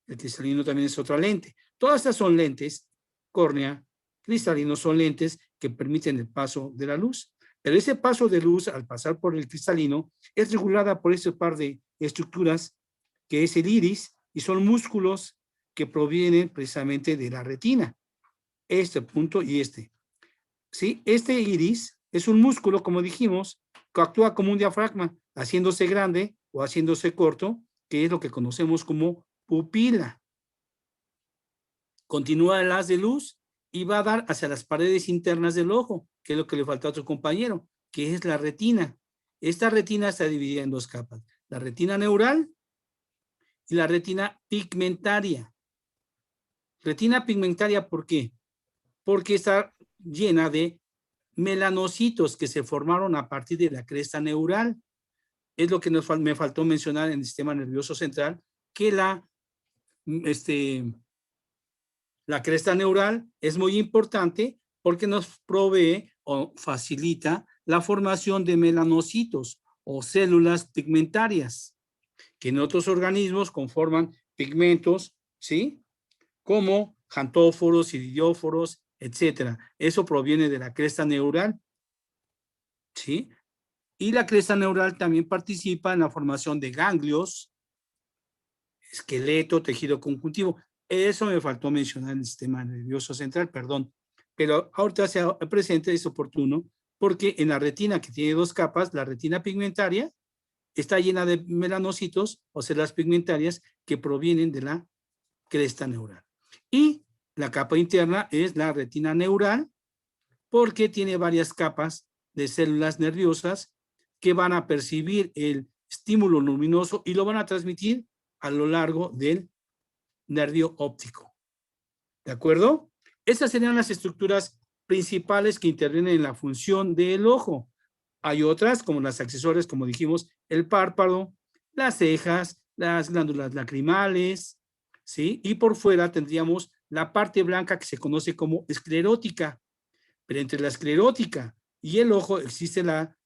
El cristalino también es otra lente. Todas estas son lentes, córnea, cristalino, son lentes que permiten el paso de la luz. Pero ese paso de luz, al pasar por el cristalino, es regulada por ese par de estructuras, que es el iris, y son músculos que provienen precisamente de la retina. Este punto y este. ¿Sí? Este iris es un músculo, como dijimos, que actúa como un diafragma, haciéndose grande o haciéndose corto, que es lo que conocemos como pupila. Continúa el haz de luz y va a dar hacia las paredes internas del ojo, que es lo que le faltó a otro compañero, que es la retina. Esta retina está dividida en dos capas, la retina neural y la retina pigmentaria. Retina pigmentaria, ¿por qué? Porque está llena de melanocitos que se formaron a partir de la cresta neural. Es lo que me faltó mencionar en el sistema nervioso central, que la cresta neural es muy importante porque nos provee o facilita la formación de melanocitos o células pigmentarias, que en otros organismos conforman pigmentos, ¿sí? Como xantóforos, iridióforos, etcétera. Eso proviene de la cresta neural, ¿sí? Y la cresta neural también participa en la formación de ganglios, esqueleto, tejido conjuntivo. Eso me faltó mencionar en el sistema nervioso central, perdón. Pero ahorita se presente, es oportuno, porque en la retina, que tiene dos capas, la retina pigmentaria está llena de melanocitos o células pigmentarias que provienen de la cresta neural. Y la capa interna es la retina neural, porque tiene varias capas de células nerviosas que van a percibir el estímulo luminoso y lo van a transmitir a lo largo del nervio óptico. ¿De acuerdo? Estas serían las estructuras principales que intervienen en la función del ojo. Hay otras, como las accesorias, como dijimos, el párpado, las cejas, las glándulas lacrimales, ¿sí? Y por fuera tendríamos la parte blanca que se conoce como esclerótica. Pero entre la esclerótica y el ojo existe la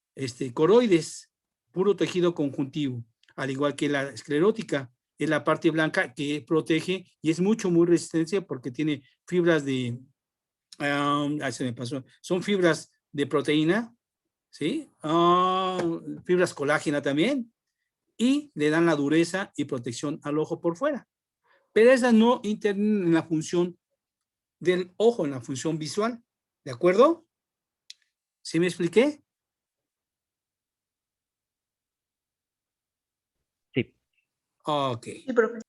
coroides, puro tejido conjuntivo, al igual que la esclerótica, es la parte blanca que protege y es muy resistente porque tiene fibras de, se me pasó, son fibras de proteína, ¿sí? Fibras colágena también, y le dan la dureza y protección al ojo por fuera. Pero esas no intervienen en la función del ojo, en la función visual. ¿De acuerdo? ¿Sí me expliqué? Sí. Ok. Sí, profe.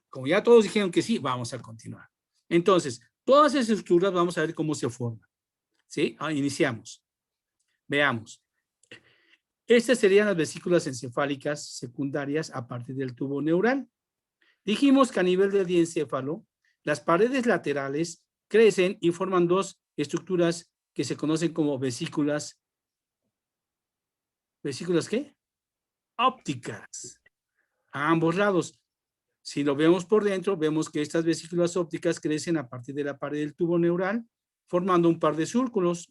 Como ya todos dijeron que sí, vamos a continuar. Entonces, todas esas estructuras vamos a ver cómo se forman. ¿Sí? Iniciamos. Veamos. Estas serían las vesículas encefálicas secundarias a partir del tubo neural. Dijimos que a nivel del diencéfalo, las paredes laterales crecen y forman dos estructuras que se conocen como vesículas. ¿Vesículas qué? Ópticas. A ambos lados. Si lo vemos por dentro, vemos que estas vesículas ópticas crecen a partir de la pared del tubo neural, formando un par de surcos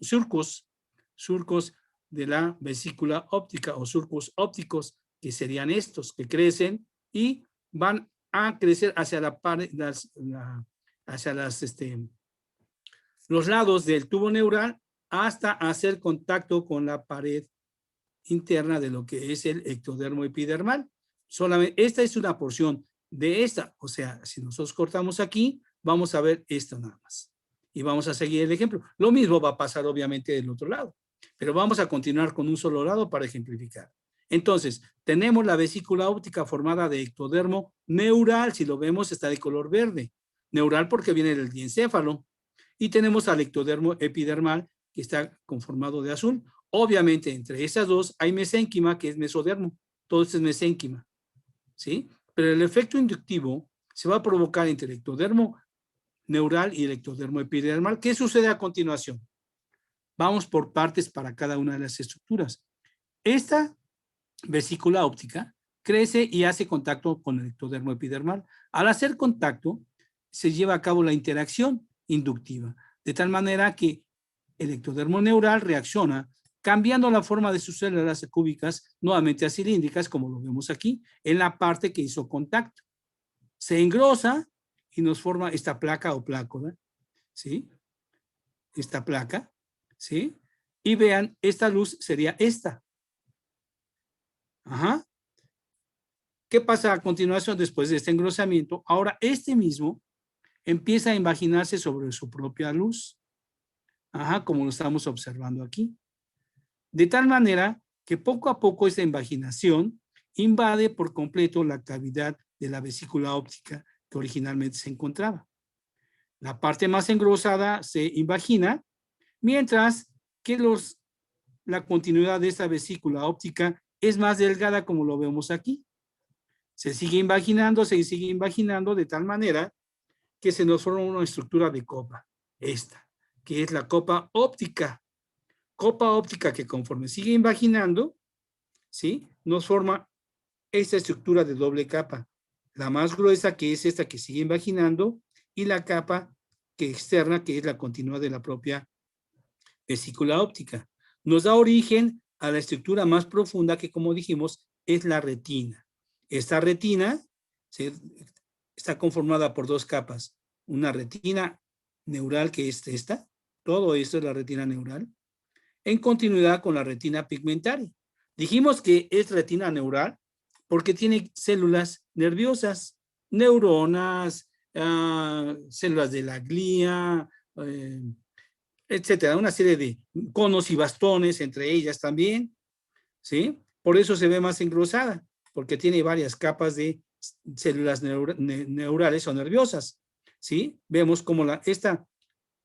de la vesícula óptica o surcos ópticos, que serían estos, que crecen y van a crecer hacia la pared, hacia los lados del tubo neural hasta hacer contacto con la pared interna de lo que es el ectodermo epidermal. Solamente esta es una porción de esta, o sea, si nosotros cortamos aquí, vamos a ver esto nada más. Y vamos a seguir el ejemplo. Lo mismo va a pasar obviamente del otro lado, pero vamos a continuar con un solo lado para ejemplificar. Entonces, tenemos la vesícula óptica formada de ectodermo neural, si lo vemos está de color verde. Neural porque viene del diencéfalo. Y tenemos al ectodermo epidermal que está conformado de azul. Obviamente, entre esas dos hay mesénquima, que es mesodermo. Todo esto es mesénquima, ¿sí? Pero el efecto inductivo se va a provocar entre el ectodermo neural y el ectodermo epidermal. ¿Qué sucede a continuación? Vamos por partes para cada una de las estructuras. Esta vesícula óptica crece y hace contacto con el ectodermo epidermal. Al hacer contacto, se lleva a cabo la interacción inductiva, de tal manera que el ectodermo neural reacciona cambiando la forma de sus células cúbicas nuevamente a cilíndricas, como lo vemos aquí, en la parte que hizo contacto. Se engrosa y nos forma esta placa o plácoda, ¿sí? Esta placa, ¿sí? Y vean, esta luz sería esta. Ajá. ¿Qué pasa a continuación después de este engrosamiento? Ahora este mismo empieza a imaginarse sobre su propia luz. Ajá, como lo estamos observando aquí. De tal manera que poco a poco esta invaginación invade por completo la cavidad de la vesícula óptica que originalmente se encontraba. La parte más engrosada se invagina, mientras que la continuidad de esta vesícula óptica es más delgada, como lo vemos aquí. Se sigue invaginando de tal manera que se nos forma una estructura de copa, esta, que es la copa óptica. Copa óptica que conforme sigue invaginando, ¿sí? Nos forma esta estructura de doble capa. La más gruesa, que es esta que sigue invaginando, y la capa externa, que es la continuidad de la propia vesícula óptica. Nos da origen a la estructura más profunda que, como dijimos, es la retina. Esta retina está conformada por dos capas. Una retina neural, que es esta. Todo esto es la retina neural, en continuidad con la retina pigmentaria. Dijimos que es retina neural porque tiene células nerviosas, neuronas, células de la glía, etcétera, una serie de conos y bastones entre ellas también, ¿sí? Por eso se ve más engrosada, porque tiene varias capas de células neurales o nerviosas, ¿sí? Vemos como esta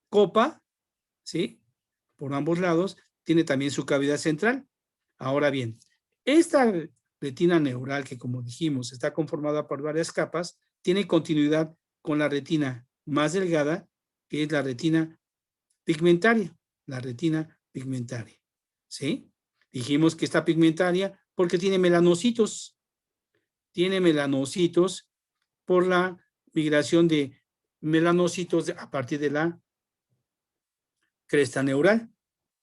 copa, ¿sí? Por ambos lados, tiene también su cavidad central. Ahora bien, esta retina neural, que como dijimos, está conformada por varias capas, tiene continuidad con la retina más delgada, que es la retina pigmentaria. la retina pigmentaria. ¿Sí? Dijimos que está pigmentaria porque tiene melanocitos. Tiene melanocitos por la migración de melanocitos a partir de la cresta neural.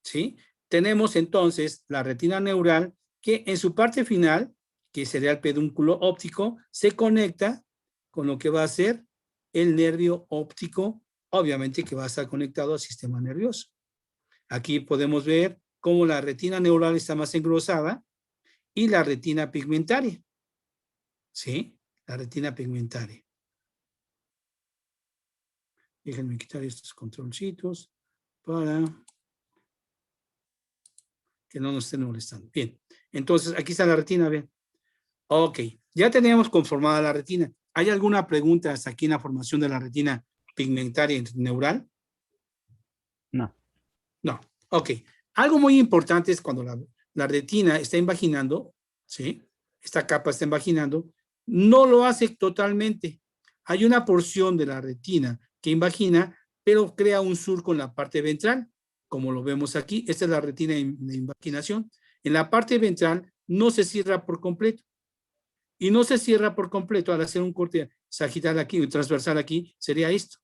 ¿Sí? Tenemos entonces la retina neural que en su parte final, que sería el pedúnculo óptico, se conecta con lo que va a ser el nervio óptico, obviamente que va a estar conectado al sistema nervioso. Aquí podemos ver cómo la retina neural está más engrosada y la retina pigmentaria. ¿Sí? La retina pigmentaria. Déjenme quitar estos controlcitos para que no nos estén molestando. Bien, entonces aquí está la retina, vean. Ok, ya tenemos conformada la retina. ¿Hay alguna pregunta hasta aquí en la formación de la retina pigmentaria neural? No. No, ok. Algo muy importante es cuando la retina está invaginando, ¿sí? Esta capa está invaginando, no lo hace totalmente. Hay una porción de la retina que invagina, pero crea un surco en la parte ventral, como lo vemos aquí. Esta es la retina de invaginación. En la parte ventral no se cierra por completo. Y no se cierra por completo al hacer un corte sagital aquí o transversal aquí, sería esto.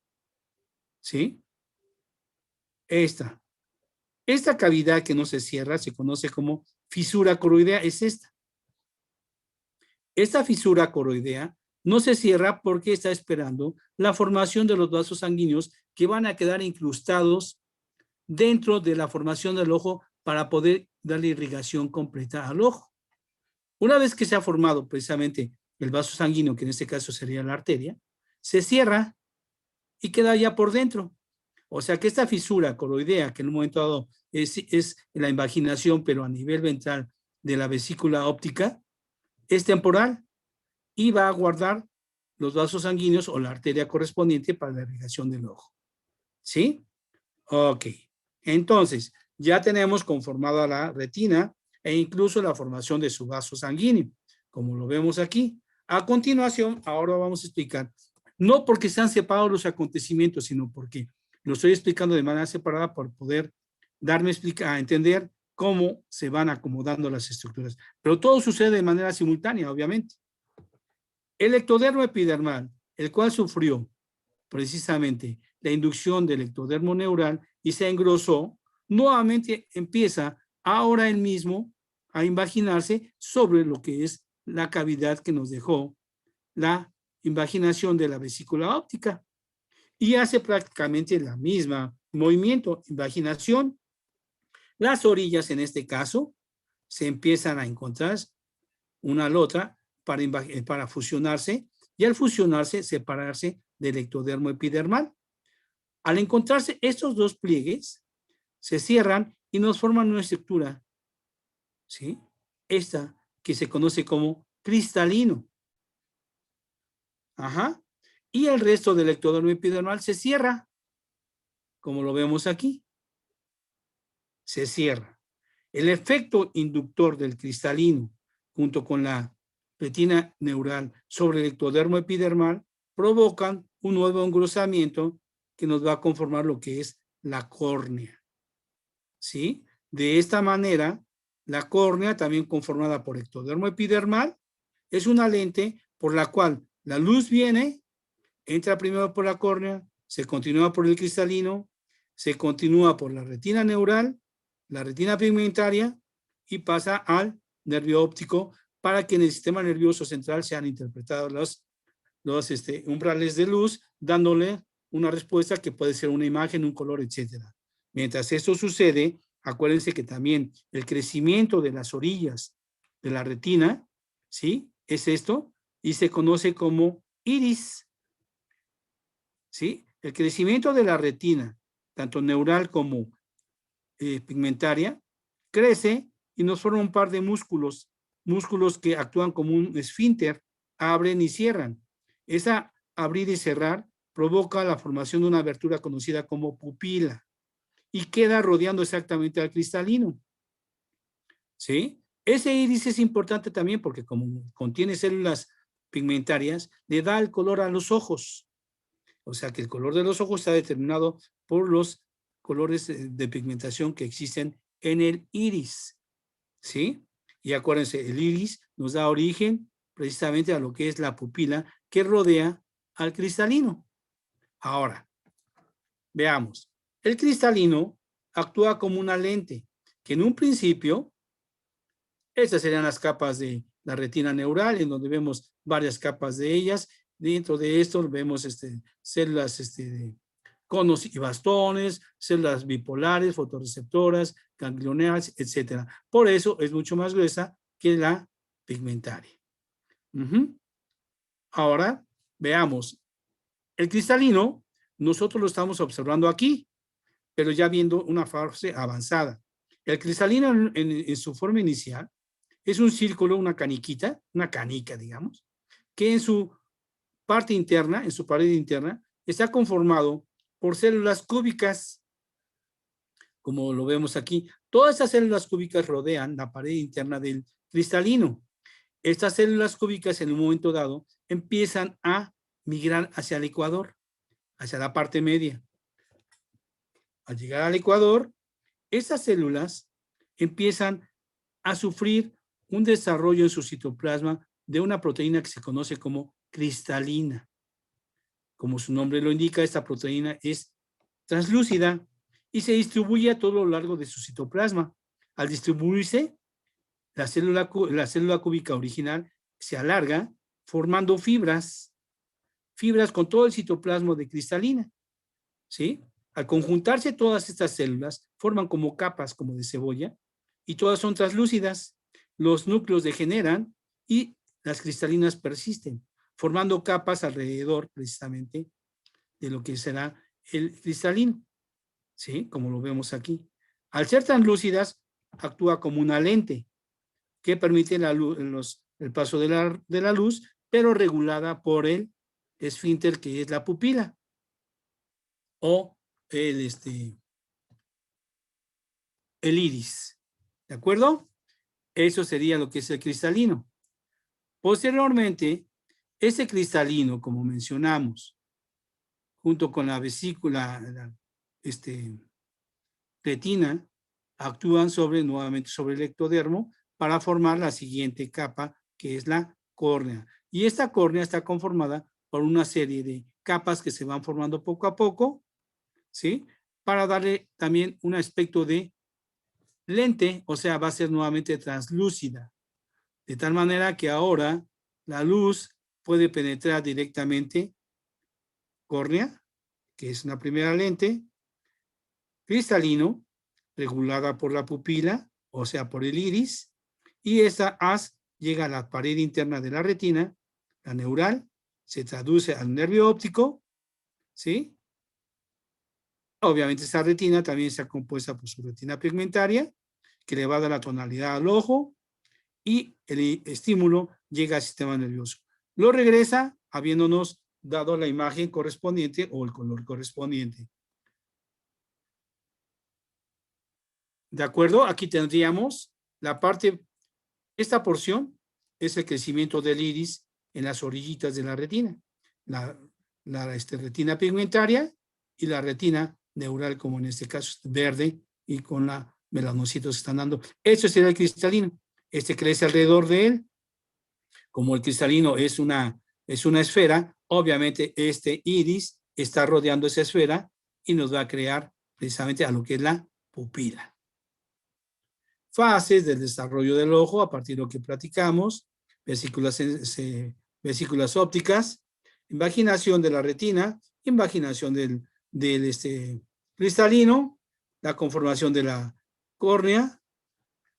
¿Sí? Esta. Esta cavidad que no se cierra se conoce como fisura coroidea, es esta. Esta fisura coroidea no se cierra porque está esperando la formación de los vasos sanguíneos que van a quedar incrustados dentro de la formación del ojo para poder darle irrigación completa al ojo. Una vez que se ha formado precisamente el vaso sanguíneo, que en este caso sería la arteria, se cierra y queda ya por dentro. O sea que esta fisura coroidea, que en un momento dado es la invaginación, pero a nivel ventral de la vesícula óptica, es temporal y va a guardar los vasos sanguíneos o la arteria correspondiente para la irrigación del ojo. ¿Sí? Ok. Entonces, ya tenemos conformada la retina e incluso la formación de su vaso sanguíneo, como lo vemos aquí. A continuación, ahora vamos a explicar, no porque se han separado los acontecimientos, sino porque lo estoy explicando de manera separada para poder darme a entender cómo se van acomodando las estructuras. Pero todo sucede de manera simultánea, obviamente. El ectodermo epidermal, el cual sufrió precisamente la inducción del ectodermo neural y se engrosó, nuevamente empieza ahora él mismo a invaginarse sobre lo que es la cavidad que nos dejó la invaginación de la vesícula óptica y hace prácticamente el mismo movimiento, invaginación. Las orillas en este caso se empiezan a encontrar una a la otra para fusionarse y al fusionarse separarse del ectodermo epidermal. Al encontrarse estos dos pliegues se cierran y nos forman una estructura, ¿sí? Esta que se conoce como cristalino. Ajá. Y el resto del ectodermo epidermal se cierra, como lo vemos aquí. Se cierra. El efecto inductor del cristalino, junto con la retina neural sobre el ectodermo epidermal, provocan un nuevo engrosamiento que nos va a conformar lo que es la córnea. ¿Sí? De esta manera, la córnea, también conformada por ectodermo epidermal, es una lente por la cual la luz viene, entra primero por la córnea, se continúa por el cristalino, se continúa por la retina neural, la retina pigmentaria y pasa al nervio óptico para que en el sistema nervioso central sean interpretados los umbrales de luz, dándole una respuesta que puede ser una imagen, un color, etcétera. Mientras esto sucede, acuérdense que también el crecimiento de las orillas de la retina, ¿sí? Es esto, y se conoce como iris, ¿sí? El crecimiento de la retina, tanto neural como pigmentaria, crece y nos forma un par de músculos que actúan como un esfínter, abren y cierran. Esa abrir y cerrar provoca la formación de una abertura conocida como pupila y queda rodeando exactamente al cristalino. ¿Sí? Ese iris es importante también porque como contiene células pigmentarias, le da el color a los ojos. O sea que el color de los ojos está determinado por los colores de pigmentación que existen en el iris, ¿sí? Y acuérdense, el iris nos da origen precisamente a lo que es la pupila que rodea al cristalino. Ahora, veamos. El cristalino actúa como una lente, que en un principio, estas serían las capas de la retina neural, en donde vemos varias capas de ellas. Dentro de esto vemos células de conos y bastones, células bipolares, fotorreceptoras, ganglionares, etc. Por eso es mucho más gruesa que la pigmentaria. Ahora, veamos. El cristalino, nosotros lo estamos observando aquí, pero ya viendo una fase avanzada. El cristalino en su forma inicial es un círculo, una caniquita, una canica, digamos, que en su parte interna, en su pared interna, está conformado por células cúbicas, como lo vemos aquí. Todas estas células cúbicas rodean la pared interna del cristalino. Estas células cúbicas en un momento dado empiezan a migrar hacia el ecuador, hacia la parte media. Al llegar al ecuador, estas células empiezan a sufrir un desarrollo en su citoplasma de una proteína que se conoce como cristalina. Como su nombre lo indica, esta proteína es translúcida y se distribuye a todo lo largo de su citoplasma. Al distribuirse, la célula cúbica original se alarga formando fibras con todo el citoplasma de cristalina, ¿sí? Al conjuntarse todas estas células, forman como capas, como de cebolla, y todas son translúcidas. Los núcleos degeneran y las cristalinas persisten, formando capas alrededor, precisamente, de lo que será el cristalino, ¿sí? Como lo vemos aquí. Al ser translúcidas, actúa como una lente que permite el paso de la luz, pero regulada por el esfínter, que es la pupila, o el iris. ¿De acuerdo? Eso sería lo que es el cristalino. Posteriormente, ese cristalino, como mencionamos, junto con la vesícula, retina, actúan nuevamente sobre el ectodermo para formar la siguiente capa, que es la córnea. Y esta córnea está conformada por una serie de capas que se van formando poco a poco, ¿sí? Para darle también un aspecto de lente, o sea, va a ser nuevamente translúcida, de tal manera que ahora la luz puede penetrar directamente córnea, que es una primera lente, cristalino, regulada por la pupila, o sea, por el iris, y esta haz llega a la pared interna de la retina, la neural, se traduce al nervio óptico, ¿sí? Obviamente esta retina también está compuesta por su retina pigmentaria, que le va a dar la tonalidad al ojo, y el estímulo llega al sistema nervioso. Lo regresa habiéndonos dado la imagen correspondiente o el color correspondiente. ¿De acuerdo? Aquí tendríamos la parte, esta porción es el crecimiento del iris en las orillitas de la retina. La retina pigmentaria y la retina neural, como en este caso es verde y con la melanocitos que están dando. Eso sería el cristalino. Crece alrededor de él. Como el cristalino es una esfera, obviamente este iris está rodeando esa esfera y nos va a crear precisamente a lo que es la pupila. Fases del desarrollo del ojo a partir de lo que platicamos, vesículas ópticas, invaginación de la retina, invaginación del cristalino, la conformación de la córnea.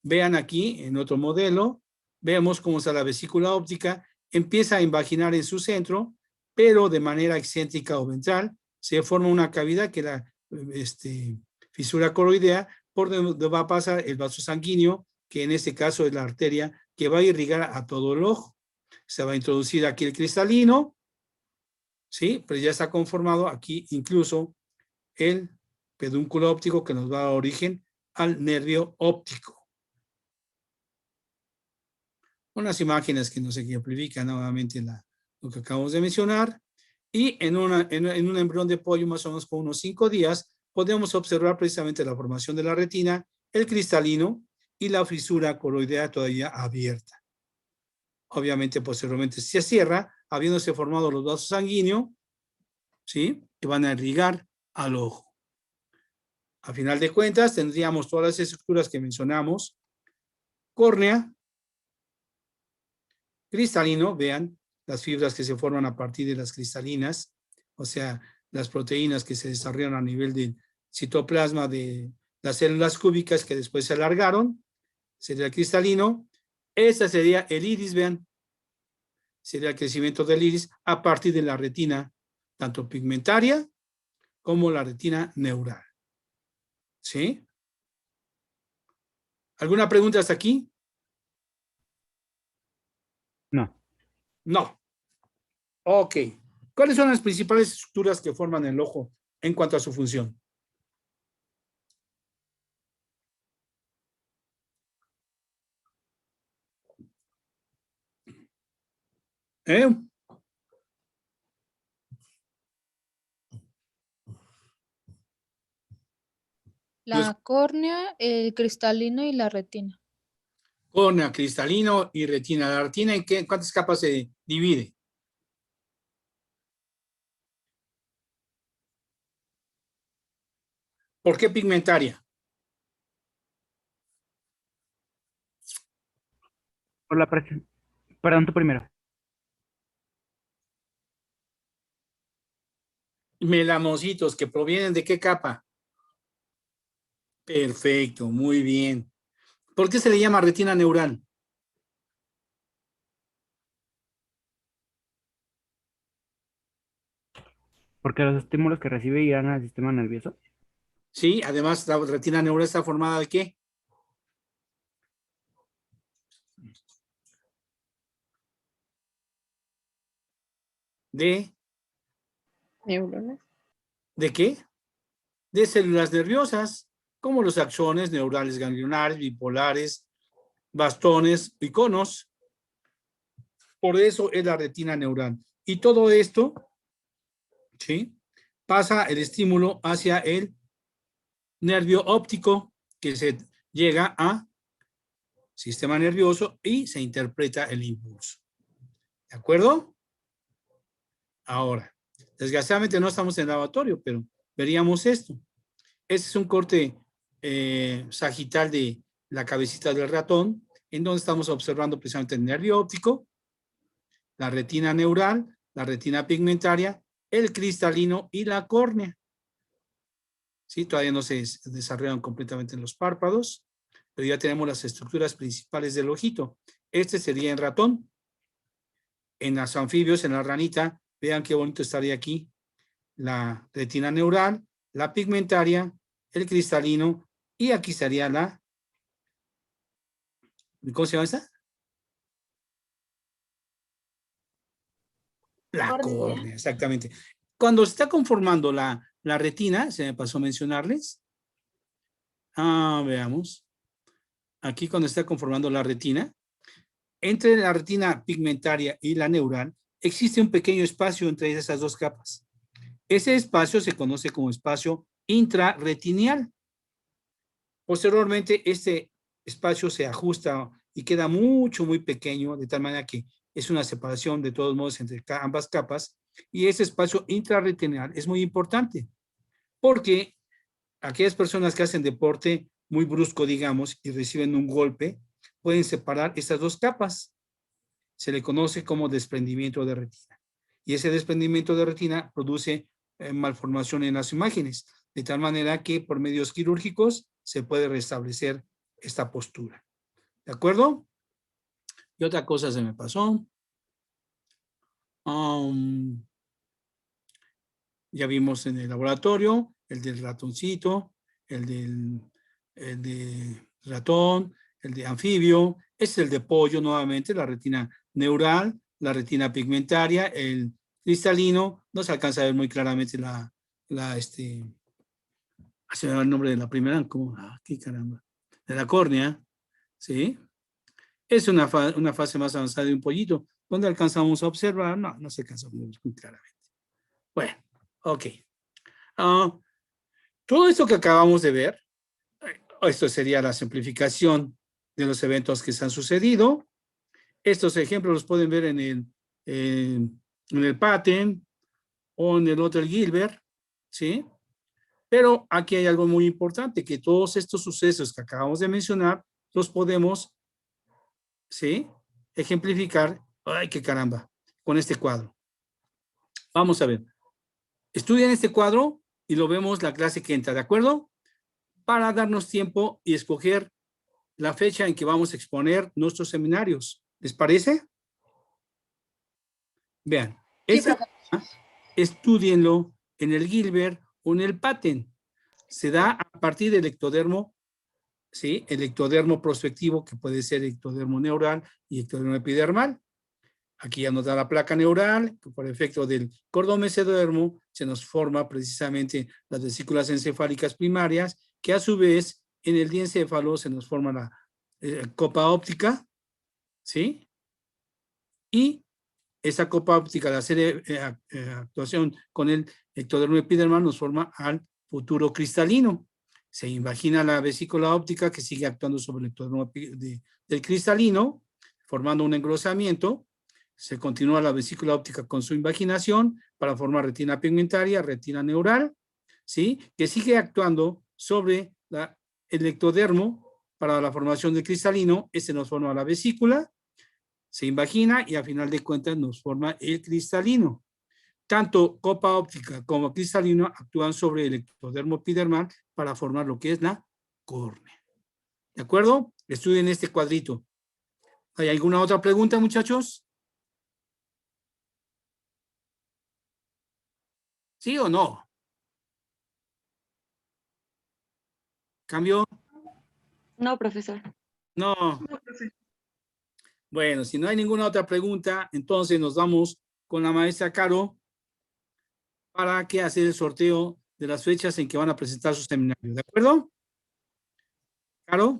Vean aquí en otro modelo, vemos cómo está la vesícula óptica, empieza a invaginar en su centro, pero de manera excéntrica o ventral, se forma una cavidad que es la fisura coroidea, por donde va a pasar el vaso sanguíneo, que en este caso es la arteria, que va a irrigar a todo el ojo. Se va a introducir aquí el cristalino, ¿sí? Pero ya está conformado aquí incluso el pedúnculo óptico, que nos va a dar origen al nervio óptico. Unas imágenes que nos ejemplifican nuevamente lo que acabamos de mencionar. Y en un embrión de pollo, más o menos con unos 5 días, podemos observar precisamente la formación de la retina, el cristalino y la fisura coroidea todavía abierta. Obviamente, posteriormente se cierra, habiéndose formado los vasos sanguíneos, ¿sí? Que van a irrigar al ojo. A final de cuentas, tendríamos todas las estructuras que mencionamos. Córnea, cristalino, vean las fibras que se forman a partir de las cristalinas, o sea, las proteínas que se desarrollan a nivel del citoplasma de las células cúbicas que después se alargaron, sería el cristalino. Esta sería el iris, vean, sería el crecimiento del iris a partir de la retina, tanto pigmentaria como la retina neural. ¿Sí? ¿Alguna pregunta hasta aquí? No. No. Ok. ¿Cuáles son las principales estructuras que forman el ojo en cuanto a su función? La córnea, el cristalino y la retina. Córnea, cristalino y retina. ¿La retina en cuántas capas se divide? ¿Por qué pigmentaria? Por la presión. Perdón, tú primero. Melanocitos que provienen ¿de qué capa? Perfecto, muy bien. ¿Por qué se le llama retina neural? Porque los estímulos que recibe irán al sistema nervioso. Sí, además la retina neural está formada ¿de qué? Neuronas. ¿De qué? De células nerviosas, como los axones neurales ganglionares, bipolares, bastones y conos. Por eso es la retina neural. Y todo esto, ¿sí? Pasa el estímulo hacia el nervio óptico que se llega a sistema nervioso y se interpreta el impulso. ¿De acuerdo? Ahora, desgraciadamente no estamos en el laboratorio, pero veríamos esto. Este es un corte sagital de la cabecita del ratón, en donde estamos observando precisamente el nervio óptico, la retina neural, la retina pigmentaria, el cristalino y la córnea. Sí, todavía no se desarrollan completamente en los párpados, pero ya tenemos las estructuras principales del ojito. Este sería en ratón. En los anfibios, en la ranita, vean qué bonito estaría aquí. La retina neural, la pigmentaria, el cristalino, y aquí estaría la... ¿Cómo se llama esta? La córnea, exactamente. Cuando se está conformando la retina, se me pasó a mencionarles. Veamos. Aquí cuando está conformando la retina, entre la retina pigmentaria y la neural, existe un pequeño espacio entre esas dos capas. Ese espacio se conoce como espacio intrarretinial. Posteriormente, este espacio se ajusta y queda muy pequeño, de tal manera que es una separación de todos modos entre ambas capas, y ese espacio intrarretinial es muy importante, porque aquellas personas que hacen deporte muy brusco, digamos, y reciben un golpe, pueden separar estas dos capas. Se le conoce como desprendimiento de retina. Y ese desprendimiento de retina produce malformación en las imágenes, de tal manera que por medios quirúrgicos se puede restablecer esta postura. ¿De acuerdo? Y otra cosa se me pasó. Ya vimos en el laboratorio el del ratoncito, el de ratón, el de anfibio, es el de pollo nuevamente, la retina neural, la retina pigmentaria, el cristalino. No se alcanza a ver muy claramente se me va el nombre de la primera, como, qué caramba, de la córnea, ¿sí? Es una fase más avanzada de un pollito. ¿Dónde alcanzamos a observar? No se alcanza a ver muy claramente. Bueno, ok. Todo esto que acabamos de ver, esto sería la simplificación de los eventos que se han sucedido. Estos ejemplos los pueden ver en el Patten o en el otro Gilbert, ¿sí? Pero aquí hay algo muy importante, que todos estos sucesos que acabamos de mencionar, los podemos, ¿sí?, ejemplificar, ¡ay, qué caramba!, con este cuadro. Vamos a ver. Estudian este cuadro y lo vemos la clase que entra, ¿de acuerdo? Para darnos tiempo y escoger la fecha en que vamos a exponer nuestros seminarios. ¿Les parece? Vean, estudienlo en el Gilbert o en el Patten. Se da a partir del ectodermo, ¿sí? El ectodermo prospectivo, que puede ser ectodermo neural y ectodermo epidermal. Aquí ya nos da la placa neural, que por efecto del cordón mesodermo se nos forma precisamente las vesículas encefálicas primarias, que a su vez en el diencéfalo se nos forma la copa óptica, ¿sí? Y esa copa óptica, de hacer actuación con el ectodermo epidermal, nos forma al futuro cristalino. Se imagina la vesícula óptica que sigue actuando sobre el ectodermo del cristalino, formando un engrosamiento. Se continúa la vesícula óptica con su invaginación para formar retina pigmentaria, retina neural, ¿sí?, que sigue actuando sobre el ectodermo para la formación del cristalino. Este nos forma la vesícula, se invagina y a final de cuentas nos forma el cristalino. Tanto copa óptica como cristalino actúan sobre el ectodermo epidermal para formar lo que es la córnea. ¿De acuerdo? Estudien este cuadrito. ¿Hay alguna otra pregunta, muchachos? ¿Sí o no? ¿Cambio? No, profesor. No. Bueno, si no hay ninguna otra pregunta, entonces nos vamos con la maestra Caro para que hacer el sorteo de las fechas en que van a presentar sus seminarios. ¿De acuerdo? Caro.